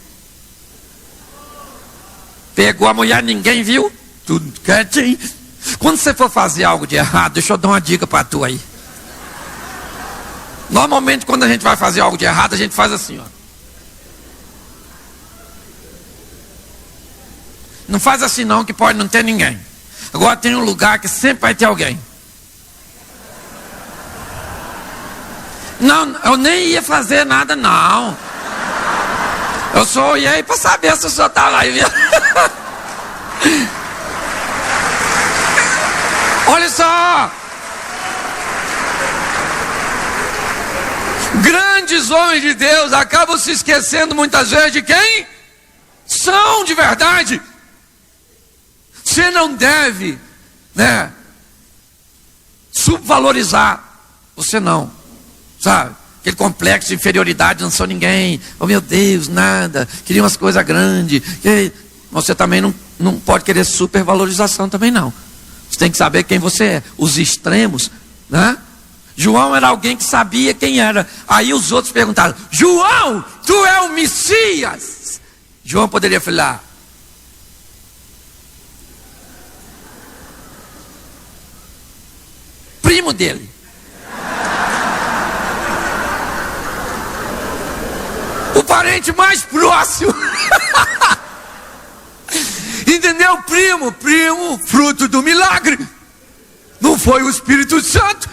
Pegou a mulher, ninguém viu, tudo quietinho. Quando você for fazer algo de errado, deixa eu dar uma dica para tu aí. Normalmente quando a gente vai fazer algo de errado, a gente faz assim, ó. Não faz assim não, que pode não ter ninguém. Agora tem um lugar que sempre vai ter alguém. Não, eu nem ia fazer nada não. Eu só olhei para saber se o senhor estava lá. Olha só. Grandes homens de Deus acabam se esquecendo muitas vezes de quem são de verdade. Você não deve, subvalorizar. Você não, sabe? Aquele complexo de inferioridade, não sou ninguém. Oh meu Deus, nada. Queria umas coisas grandes. Você também não pode querer supervalorização também não. Você tem que saber quem você é. Os extremos, né? João era alguém que sabia quem era. Aí os outros perguntaram: João, tu é o Messias? João poderia falar: primo dele. O parente mais próximo. Entendeu? Primo, fruto do milagre. Não foi o Espírito Santo,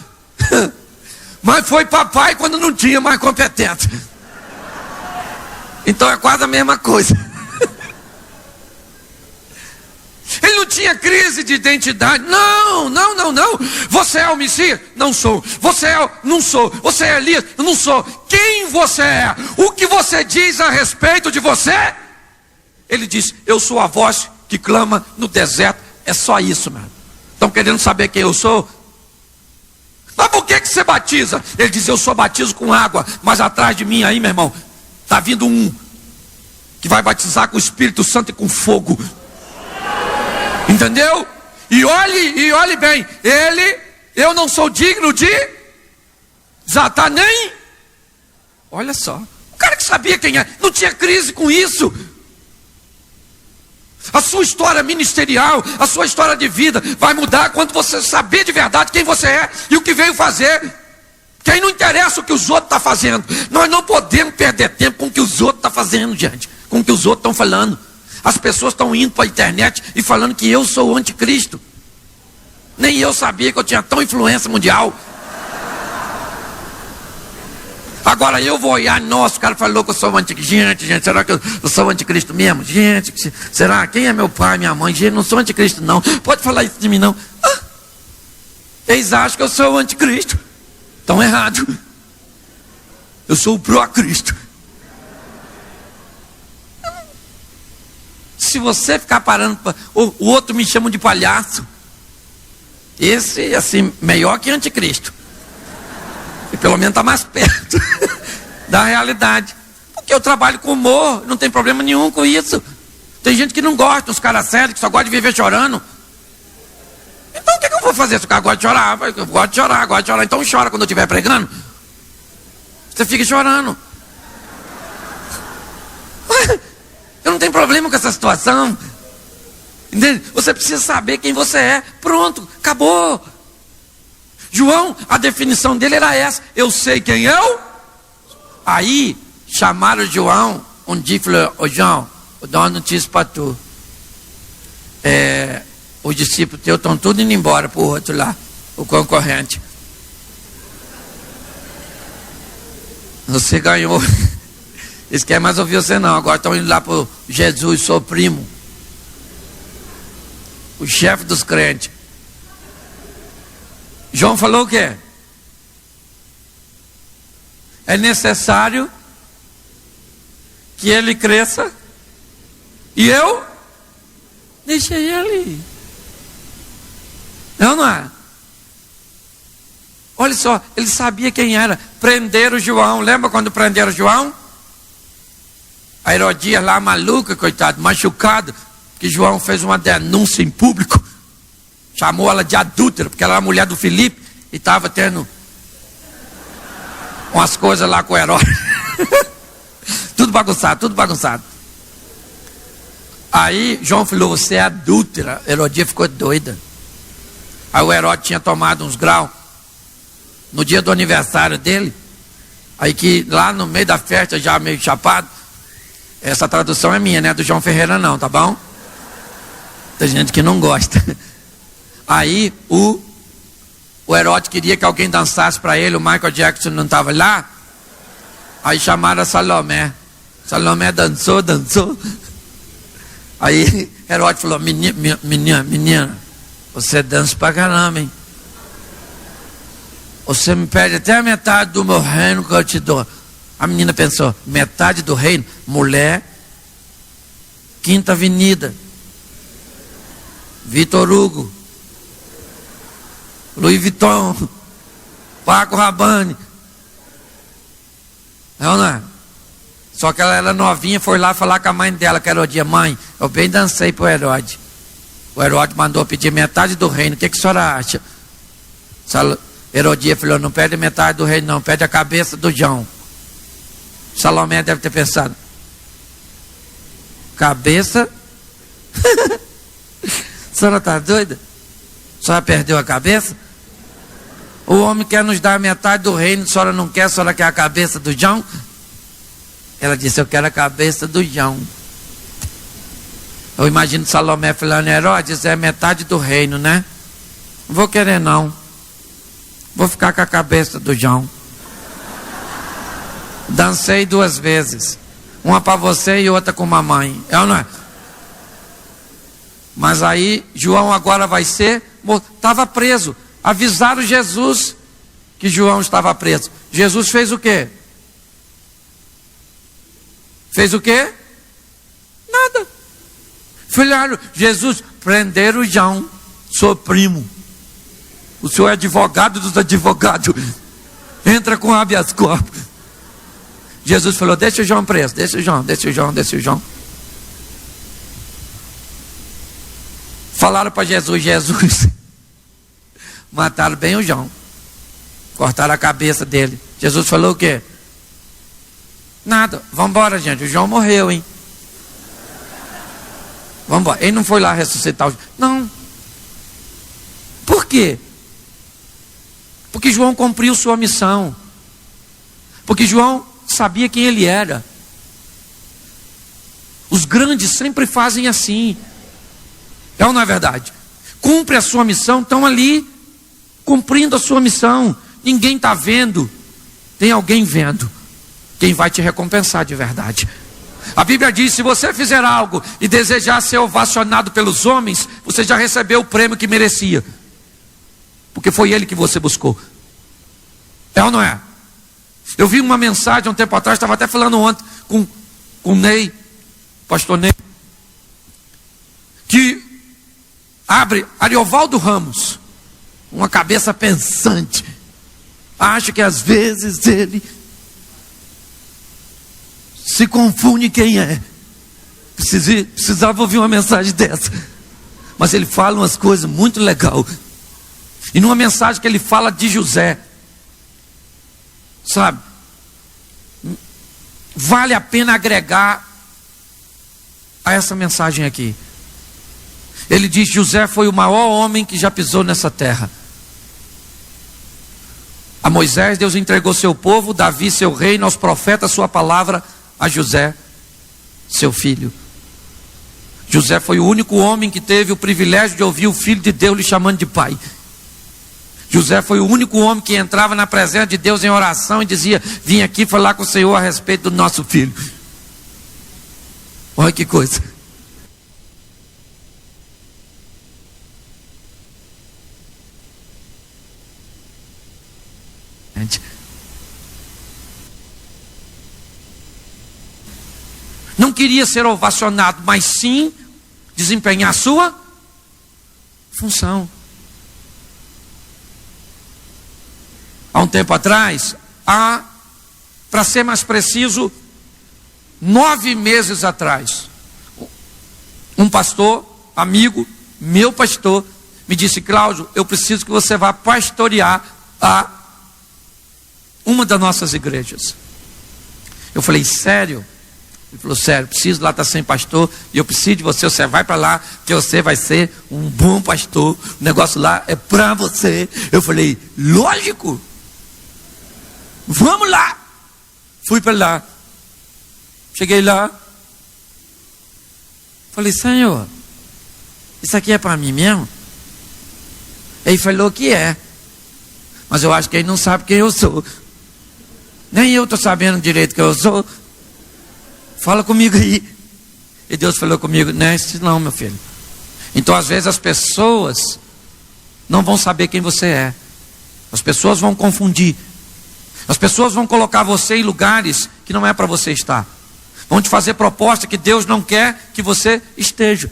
mas foi papai quando não tinha mais competência. Então é quase a mesma coisa. Ele não tinha crise de identidade. Não. Você é o Messias? Não sou. Você é? Não sou. Você é Elias? Não sou. Quem você é? O que você diz a respeito de você? Ele diz: eu sou a voz que clama no deserto. É só isso, mano. Estão querendo saber quem eu sou? Mas por que você batiza? Ele diz: eu só batizo com água, mas atrás de mim aí, meu irmão, está vindo um que vai batizar com o Espírito Santo e com fogo. Entendeu? E olhe bem, eu não sou digno de desatar nem. Olha só, o cara que sabia quem é, não tinha crise com isso. A sua história ministerial, a sua história de vida vai mudar quando você saber de verdade quem você é e o que veio fazer. Que aí não interessa o que os outros estão fazendo. Nós não podemos perder tempo com o que os outros estão fazendo, gente, com o que os outros estão falando. As pessoas estão indo para a internet e falando que eu sou o anticristo. Nem eu sabia que eu tinha tão influência mundial. Agora eu vou olhar, nossa, o cara falou que eu sou o anticristo. Gente, será que eu sou o anticristo mesmo? Gente, será? Quem é meu pai, minha mãe? Gente, não sou anticristo não. Pode falar isso de mim não. Eles acham que eu sou o anticristo. Estão errados. Eu sou o pró-Cristo. Se você ficar parando, o outro me chama de palhaço. Esse, assim, melhor que anticristo. E pelo menos está mais perto da realidade. Porque eu trabalho com humor, não tem problema nenhum com isso. Tem gente que não gosta, os caras sérios, que só gostam de viver chorando. Então o que eu vou fazer se o cara gosta de chorar? Eu gosto de chorar. Então chora quando eu estiver pregando. Você fica chorando. Eu não tenho problema com essa situação. Entende? Você precisa saber quem você é. Pronto, acabou. João, a definição dele era essa: eu sei quem eu. Aí chamaram João um dia e falaram: ô João, vou dar uma notícia para tu. Os discípulos teus estão todos indo embora para o outro lá, o concorrente. Você ganhou. Eles querem mais ouvir você não. Agora estão indo lá para o Jesus, seu primo, o chefe dos crentes. João falou o quê? É necessário que ele cresça e eu deixei ele. Não é? Olha só, ele sabia quem era. Prenderam João. Lembra quando prenderam João? A Herodias lá, maluca, coitado, machucado, que João fez uma denúncia em público. Chamou ela de adúltera, porque ela era a mulher do Filipe e estava tendo umas coisas lá com o Herodes. Tudo bagunçado. Aí João falou: você é adúltera. Herodias ficou doida. Aí o Herodes tinha tomado uns graus no dia do aniversário dele. Aí que lá no meio da festa, já meio chapado. Essa tradução é minha, não é do João Ferreira não, tá bom? Tem gente que não gosta. Aí o Herodes queria que alguém dançasse para ele. O Michael Jackson não estava lá. Aí chamaram a Salomé. Salomé dançou. Aí Herodes falou: menina, você dança pra caramba, hein? Você me pede até a metade do meu reino que eu te dou. A menina pensou: metade do reino? Mulher, Quinta Avenida, Vitor Hugo, Louis Vuitton, Paco Rabanne. Não é? Só que ela era novinha, foi lá falar com a mãe dela, que era o dia: mãe, eu bem dancei pro Herodes. O Herodes mandou pedir metade do reino. O que a senhora acha? Herodias falou: não pede metade do reino não, pede a cabeça do João. Salomé deve ter pensado: cabeça? A senhora está doida? A senhora perdeu a cabeça? O homem quer nos dar metade do reino, a senhora não quer, a senhora quer a cabeça do João? Ela disse: eu quero a cabeça do João. Eu imagino Salomé falando: Herodes, é metade do reino, né? Não vou querer não. Vou ficar com a cabeça do João. Dancei 2 vezes. Uma para você e outra com a mamãe. É ou não é? Mas aí João agora vai ser... Estava preso. Avisaram Jesus que João estava preso. Jesus fez o quê? Fez o quê? Nada. Falaram: Jesus, prenderam o João, seu primo. O senhor é advogado dos advogados. Entra com habeas corpus. Jesus falou: deixa o João preso, deixa o João. Falaram para Jesus, mataram bem o João, cortaram a cabeça dele. Jesus falou o quê? Nada, vamos embora, gente, o João morreu, hein? Vamos embora. Ele não foi lá ressuscitar o João. Não. Por quê? Porque João cumpriu sua missão. Porque João sabia quem ele era. Os grandes sempre fazem assim. É ou não é verdade? Cumpre a sua missão, estão ali cumprindo a sua missão. Ninguém está vendo. Tem alguém vendo. Quem vai te recompensar de verdade. A Bíblia diz: se você fizer algo e desejar ser ovacionado pelos homens, você já recebeu o prêmio que merecia. Porque foi ele que você buscou. É ou não é? Eu vi uma mensagem um tempo atrás, estava até falando ontem com o Ney, pastor Ney, que abre Ariovaldo Ramos, uma cabeça pensante. Acho que às vezes ele se confunde quem é. Precisava ouvir uma mensagem dessa. Mas ele fala umas coisas muito legais. E numa mensagem que ele fala de José, sabe, vale a pena agregar a essa mensagem aqui. Ele diz: José foi o maior homem que já pisou nessa terra. A Moisés Deus entregou seu povo, Davi seu reino, aos profetas sua palavra, a José seu filho. José foi o único homem que teve o privilégio de ouvir o Filho de Deus lhe chamando de pai. José foi o único homem que entrava na presença de Deus em oração e dizia: vim aqui falar com o Senhor a respeito do nosso filho. Olha que coisa. Não queria ser ovacionado, mas sim desempenhar a sua função. Há um tempo atrás, para ser mais preciso, 9 meses atrás, um pastor, amigo, meu pastor, me disse: Cláudio, eu preciso que você vá pastorear uma das nossas igrejas. Eu falei: sério? Ele falou: sério, preciso lá estar sem pastor, e eu preciso de você, você vai para lá, que você vai ser um bom pastor, o negócio lá é para você. Eu falei: lógico, vamos lá. Fui para lá, cheguei lá, falei: Senhor, isso aqui é para mim mesmo? Ele falou que é, mas eu acho que ele não sabe quem eu sou, nem eu estou sabendo direito quem eu sou. Fala comigo aí. E Deus falou comigo: não é isso não, meu filho. Então às vezes as pessoas não vão saber quem você é. As pessoas vão confundir. As pessoas vão colocar você em lugares que não é para você estar. Vão te fazer proposta que Deus não quer que você esteja.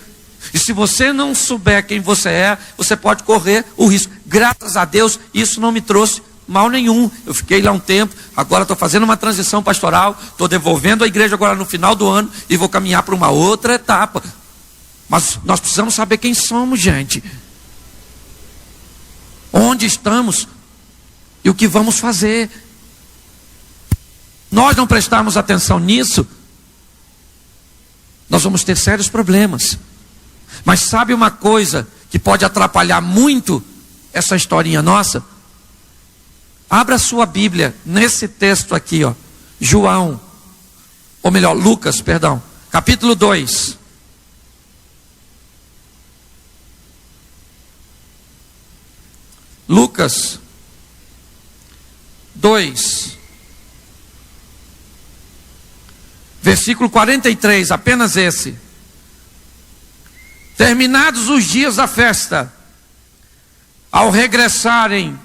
E se você não souber quem você é, você pode correr o risco. Graças a Deus, isso não me trouxe mal nenhum. Eu fiquei lá um tempo, agora estou fazendo uma transição pastoral, estou devolvendo a igreja agora no final do ano e vou caminhar para uma outra etapa. Mas nós precisamos saber quem somos, gente. Onde estamos e o que vamos fazer. Nós não prestarmos atenção nisso, nós vamos ter sérios problemas. Mas sabe uma coisa que pode atrapalhar muito essa historinha nossa? Abra sua Bíblia nesse texto aqui, ó, João, ou melhor, Lucas, perdão, capítulo 2. Lucas 2, versículo 43, apenas esse. Terminados os dias da festa, ao regressarem,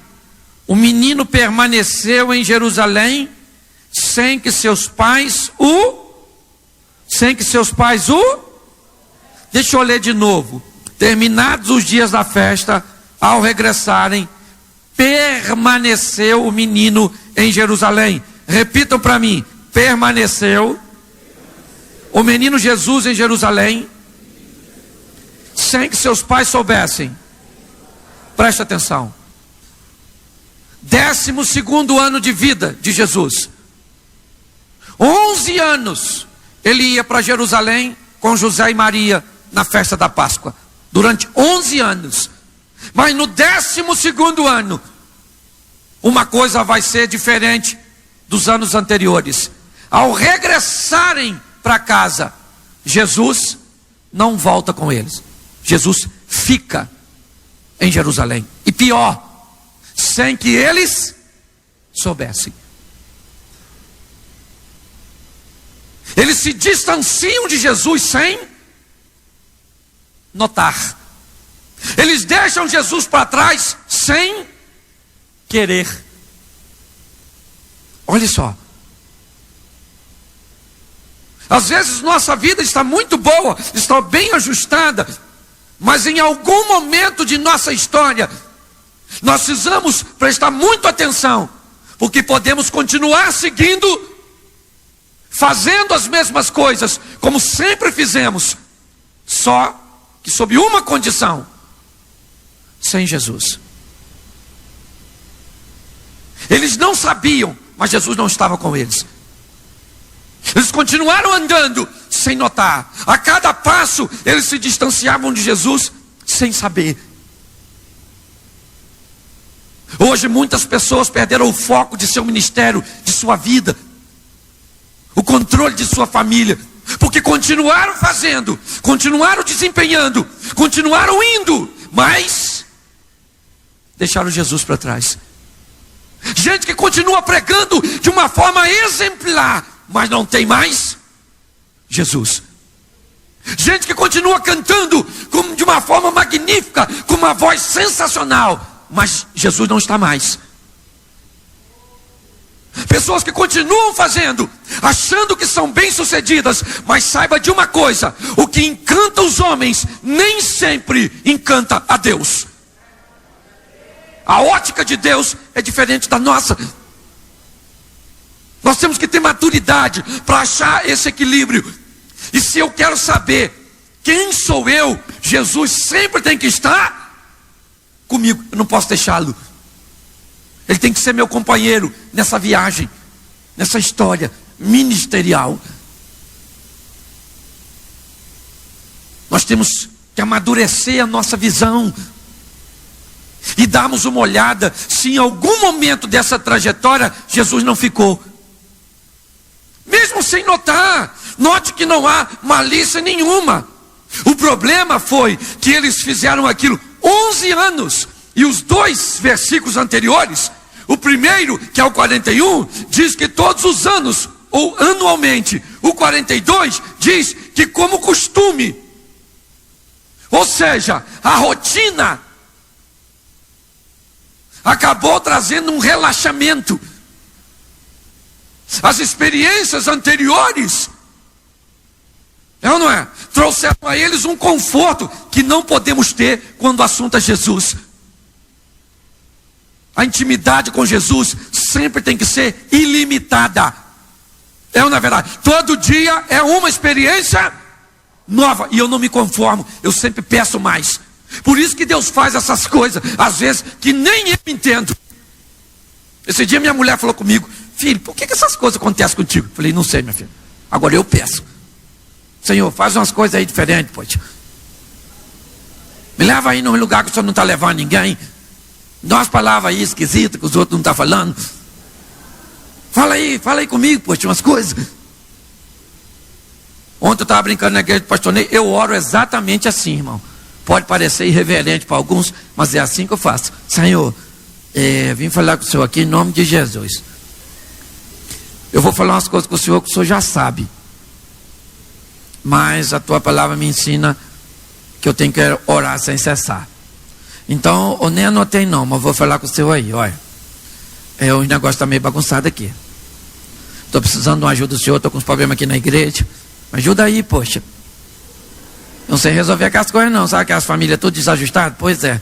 o menino permaneceu em Jerusalém, sem que seus pais deixa eu ler de novo. Terminados os dias da festa, ao regressarem, permaneceu o menino em Jerusalém. Repitam para mim: permaneceu o menino Jesus em Jerusalém, sem que seus pais soubessem. Preste atenção. 12º ano de vida de Jesus. 11 anos ele ia para Jerusalém com José e Maria na festa da Páscoa. Durante 11 anos. Mas no 12º ano, uma coisa vai ser diferente dos anos anteriores. Ao regressarem para casa, Jesus não volta com eles. Jesus fica em Jerusalém. E pior, sem que eles soubessem. Eles se distanciam de Jesus sem notar. Eles deixam Jesus para trás sem querer. Olha só. Às vezes nossa vida está muito boa, está bem ajustada, mas em algum momento de nossa história, nós precisamos prestar muita atenção, porque podemos continuar seguindo, fazendo as mesmas coisas, como sempre fizemos, só que sob uma condição: sem Jesus. Eles não sabiam, mas Jesus não estava com eles. Eles continuaram andando sem notar. A cada passo eles se distanciavam de Jesus sem saber. Hoje muitas pessoas perderam o foco de seu ministério, de sua vida, o controle de sua família, porque continuaram fazendo, continuaram desempenhando, continuaram indo, mas deixaram Jesus para trás. Gente que continua pregando de uma forma exemplar, mas não tem mais Jesus. Gente que continua cantando de uma forma magnífica, com uma voz sensacional, mas Jesus não está mais. Pessoas que continuam fazendo, achando que são bem-sucedidas, mas saiba de uma coisa: o que encanta os homens nem sempre encanta a Deus. A ótica de Deus é diferente da nossa. Nós temos que ter maturidade para achar esse equilíbrio. E se eu quero saber quem sou eu, Jesus sempre tem que estar comigo. Eu não posso deixá-lo. Ele tem que ser meu companheiro nessa viagem, nessa história ministerial. Nós temos que amadurecer a nossa visão e darmos uma olhada se em algum momento dessa trajetória Jesus não ficou. Mesmo sem notar, note que não há malícia nenhuma. O problema foi que eles fizeram aquilo 11 anos. E os 2 versículos anteriores, o primeiro, que é o 41, diz que todos os anos, ou anualmente. O 42 diz que como costume. Ou seja, a rotina acabou trazendo um relaxamento. As experiências anteriores, é ou não é? Trouxeram a eles um conforto que não podemos ter quando o assunto é Jesus. A intimidade com Jesus sempre tem que ser ilimitada. É ou não é verdade? Todo dia é uma experiência nova. E eu não me conformo, eu sempre peço mais. Por isso que Deus faz essas coisas, às vezes, que nem eu entendo. Esse dia minha mulher falou comigo: filho, por que essas coisas acontecem contigo? Eu falei: não sei, minha filha. Agora eu peço: Senhor, faz umas coisas aí diferentes, poxa. Me leva aí num lugar que o Senhor não está levando ninguém. Dá umas palavras aí esquisitas que os outros não estão falando. Fala aí comigo, poxa, umas coisas. Ontem eu estava brincando na igreja do pastor Ney. Eu oro exatamente assim, irmão. Pode parecer irreverente para alguns, mas é assim que eu faço. Senhor, vim falar com o Senhor aqui em nome de Jesus. Eu vou falar umas coisas com o Senhor já sabe. Mas a tua palavra me ensina que eu tenho que orar sem cessar. Então, eu nem anotei não, mas vou falar com o Senhor aí, olha. O negócio está meio bagunçado aqui. Estou precisando de uma ajuda do Senhor, estou com uns problemas aqui na igreja. Me ajuda aí, poxa. Não sei resolver aquelas coisas não, sabe aquelas famílias tudo desajustadas? Pois é.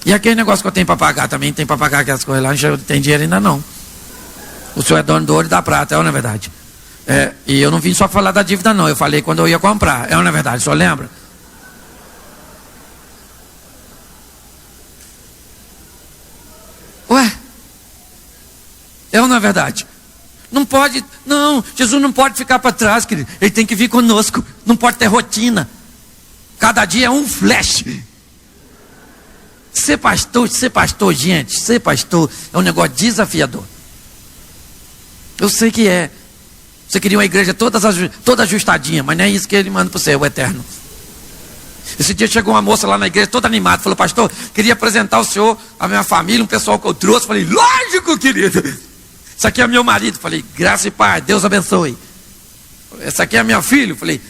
E aquele negócio que eu tenho para pagar também, tem para pagar aquelas coisas lá, não tem dinheiro ainda não. O Senhor é dono do ouro e da prata, é ou não é verdade? E eu não vim só falar da dívida não, eu falei quando eu ia comprar, é ou não é verdade? O senhor lembra? Ué? É ou não é verdade? Não pode, não, Jesus não pode ficar para trás, querido. Ele tem que vir conosco, não pode ter rotina. Cada dia é um flash. Ser pastor, gente, ser pastor é um negócio desafiador. Eu sei que é. Você queria uma igreja toda ajustadinha, mas não é isso que ele manda para você, o eterno. Esse dia chegou uma moça lá na igreja toda animada, falou: pastor, queria apresentar o senhor, a minha família, um pessoal que eu trouxe. Falei: lógico, querido. Isso aqui é meu marido. Falei: graça e paz, Deus abençoe. Esse aqui é meu filho. Falei: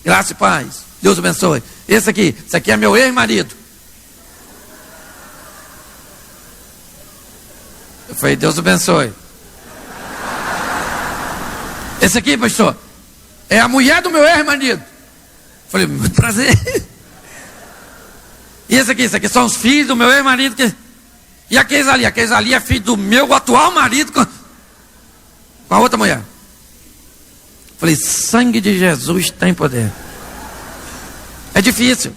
graça e paz, Deus abençoe. Esse aqui é meu ex-marido. Eu falei: Deus abençoe. Esse aqui, pastor, é a mulher do meu ex-marido. Falei, muito prazer. E esse aqui são os filhos do meu ex-marido. E aqueles ali é filho do meu atual marido com a outra mulher. Falei, sangue de Jesus tem poder. É difícil.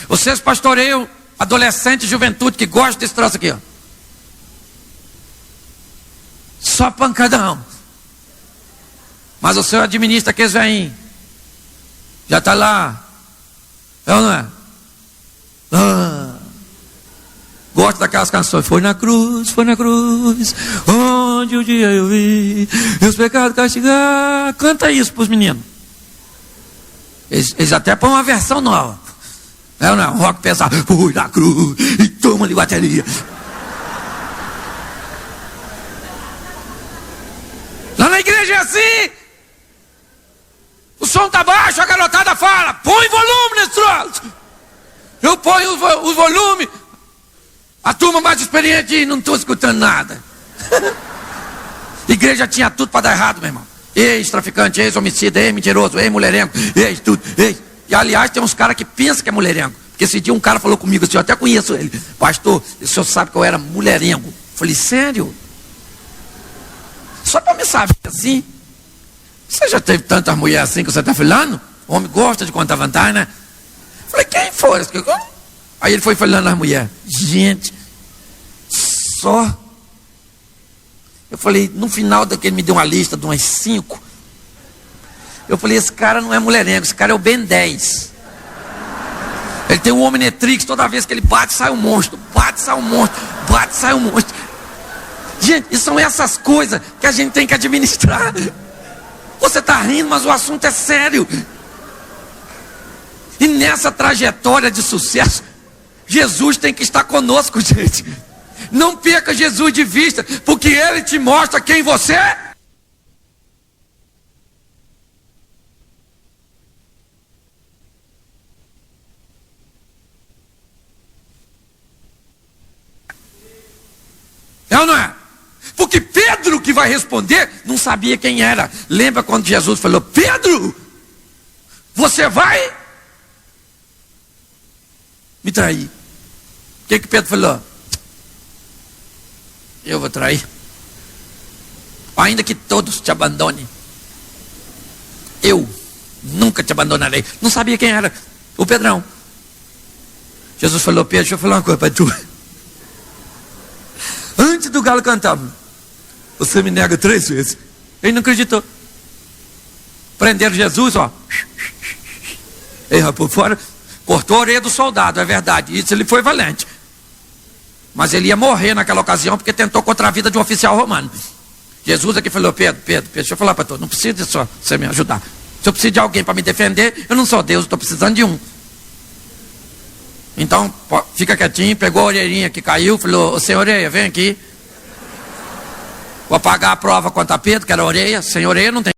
Vocês pastoreiam adolescente e juventude que gosta desse troço aqui, ó. Só pancadão. Mas o senhor administra aqueles velhinhos. Já está lá. É ou não é? Gosto daquelas canções. Foi na cruz, onde o dia eu vi meus pecados castigar. Canta isso para os meninos. Eles até põem uma versão nova. É ou não? Rock pesado. Foi na cruz e toma ali bateria. Lá na igreja é assim. O som está baixo, a garotada fala, põe volume nesse troço. Eu ponho o volume. A turma mais experiente diz, não estou escutando nada. Igreja tinha tudo para dar errado, meu irmão. Ex-traficante, ex-homicida, ex-mentiroso, ex-mulherengo, ex-tudo, ex. E aliás, tem uns caras que pensam que é mulherengo. Porque esse dia um cara falou comigo assim, eu até conheço ele. Pastor, o senhor sabe que eu era mulherengo. Falei, sério? Só para me saber assim. Você já teve tantas mulheres assim que você está falando? O homem gosta de contar vantagem, né? Falei, quem foi? Aí ele foi falando nas mulheres. Gente, só. Eu falei, no final daquele me deu uma lista de umas 5. Eu falei, esse cara não é mulherengo, esse cara é o Ben 10. Ele tem um Omnitrix, toda vez que ele bate, sai um monstro. Bate, sai um monstro. Bate, sai um monstro. Gente, e são essas coisas que a gente tem que administrar. Você está rindo, mas o assunto é sério. E nessa trajetória de sucesso, Jesus tem que estar conosco, gente. Não perca Jesus de vista, porque Ele te mostra quem você é. É ou não é? Porque Pedro que vai responder, não sabia quem era. Lembra quando Jesus falou, Pedro, você vai me trair? O que Pedro falou? Eu vou trair. Ainda que todos te abandonem, eu nunca te abandonarei. Não sabia quem era o Pedrão. Jesus falou, Pedro, deixa eu falar uma coisa para tu. Antes do galo cantar, você me nega 3 vezes. Ele não acreditou. Prenderam Jesus, ó. Ele por fora, cortou a orelha do soldado, é verdade. Isso ele foi valente. Mas ele ia morrer naquela ocasião porque tentou contra a vida de um oficial romano. Jesus aqui falou, Pedro, deixa eu falar para tu, não precisa só você me ajudar. Se eu preciso de alguém para me defender, eu não sou Deus, estou precisando de um. Então, fica quietinho, pegou a orelhinha que caiu, falou, ô, senhor orelha, vem aqui. Vou pagar a prova contra Pedro, que era a orelha, sem orelha não tem.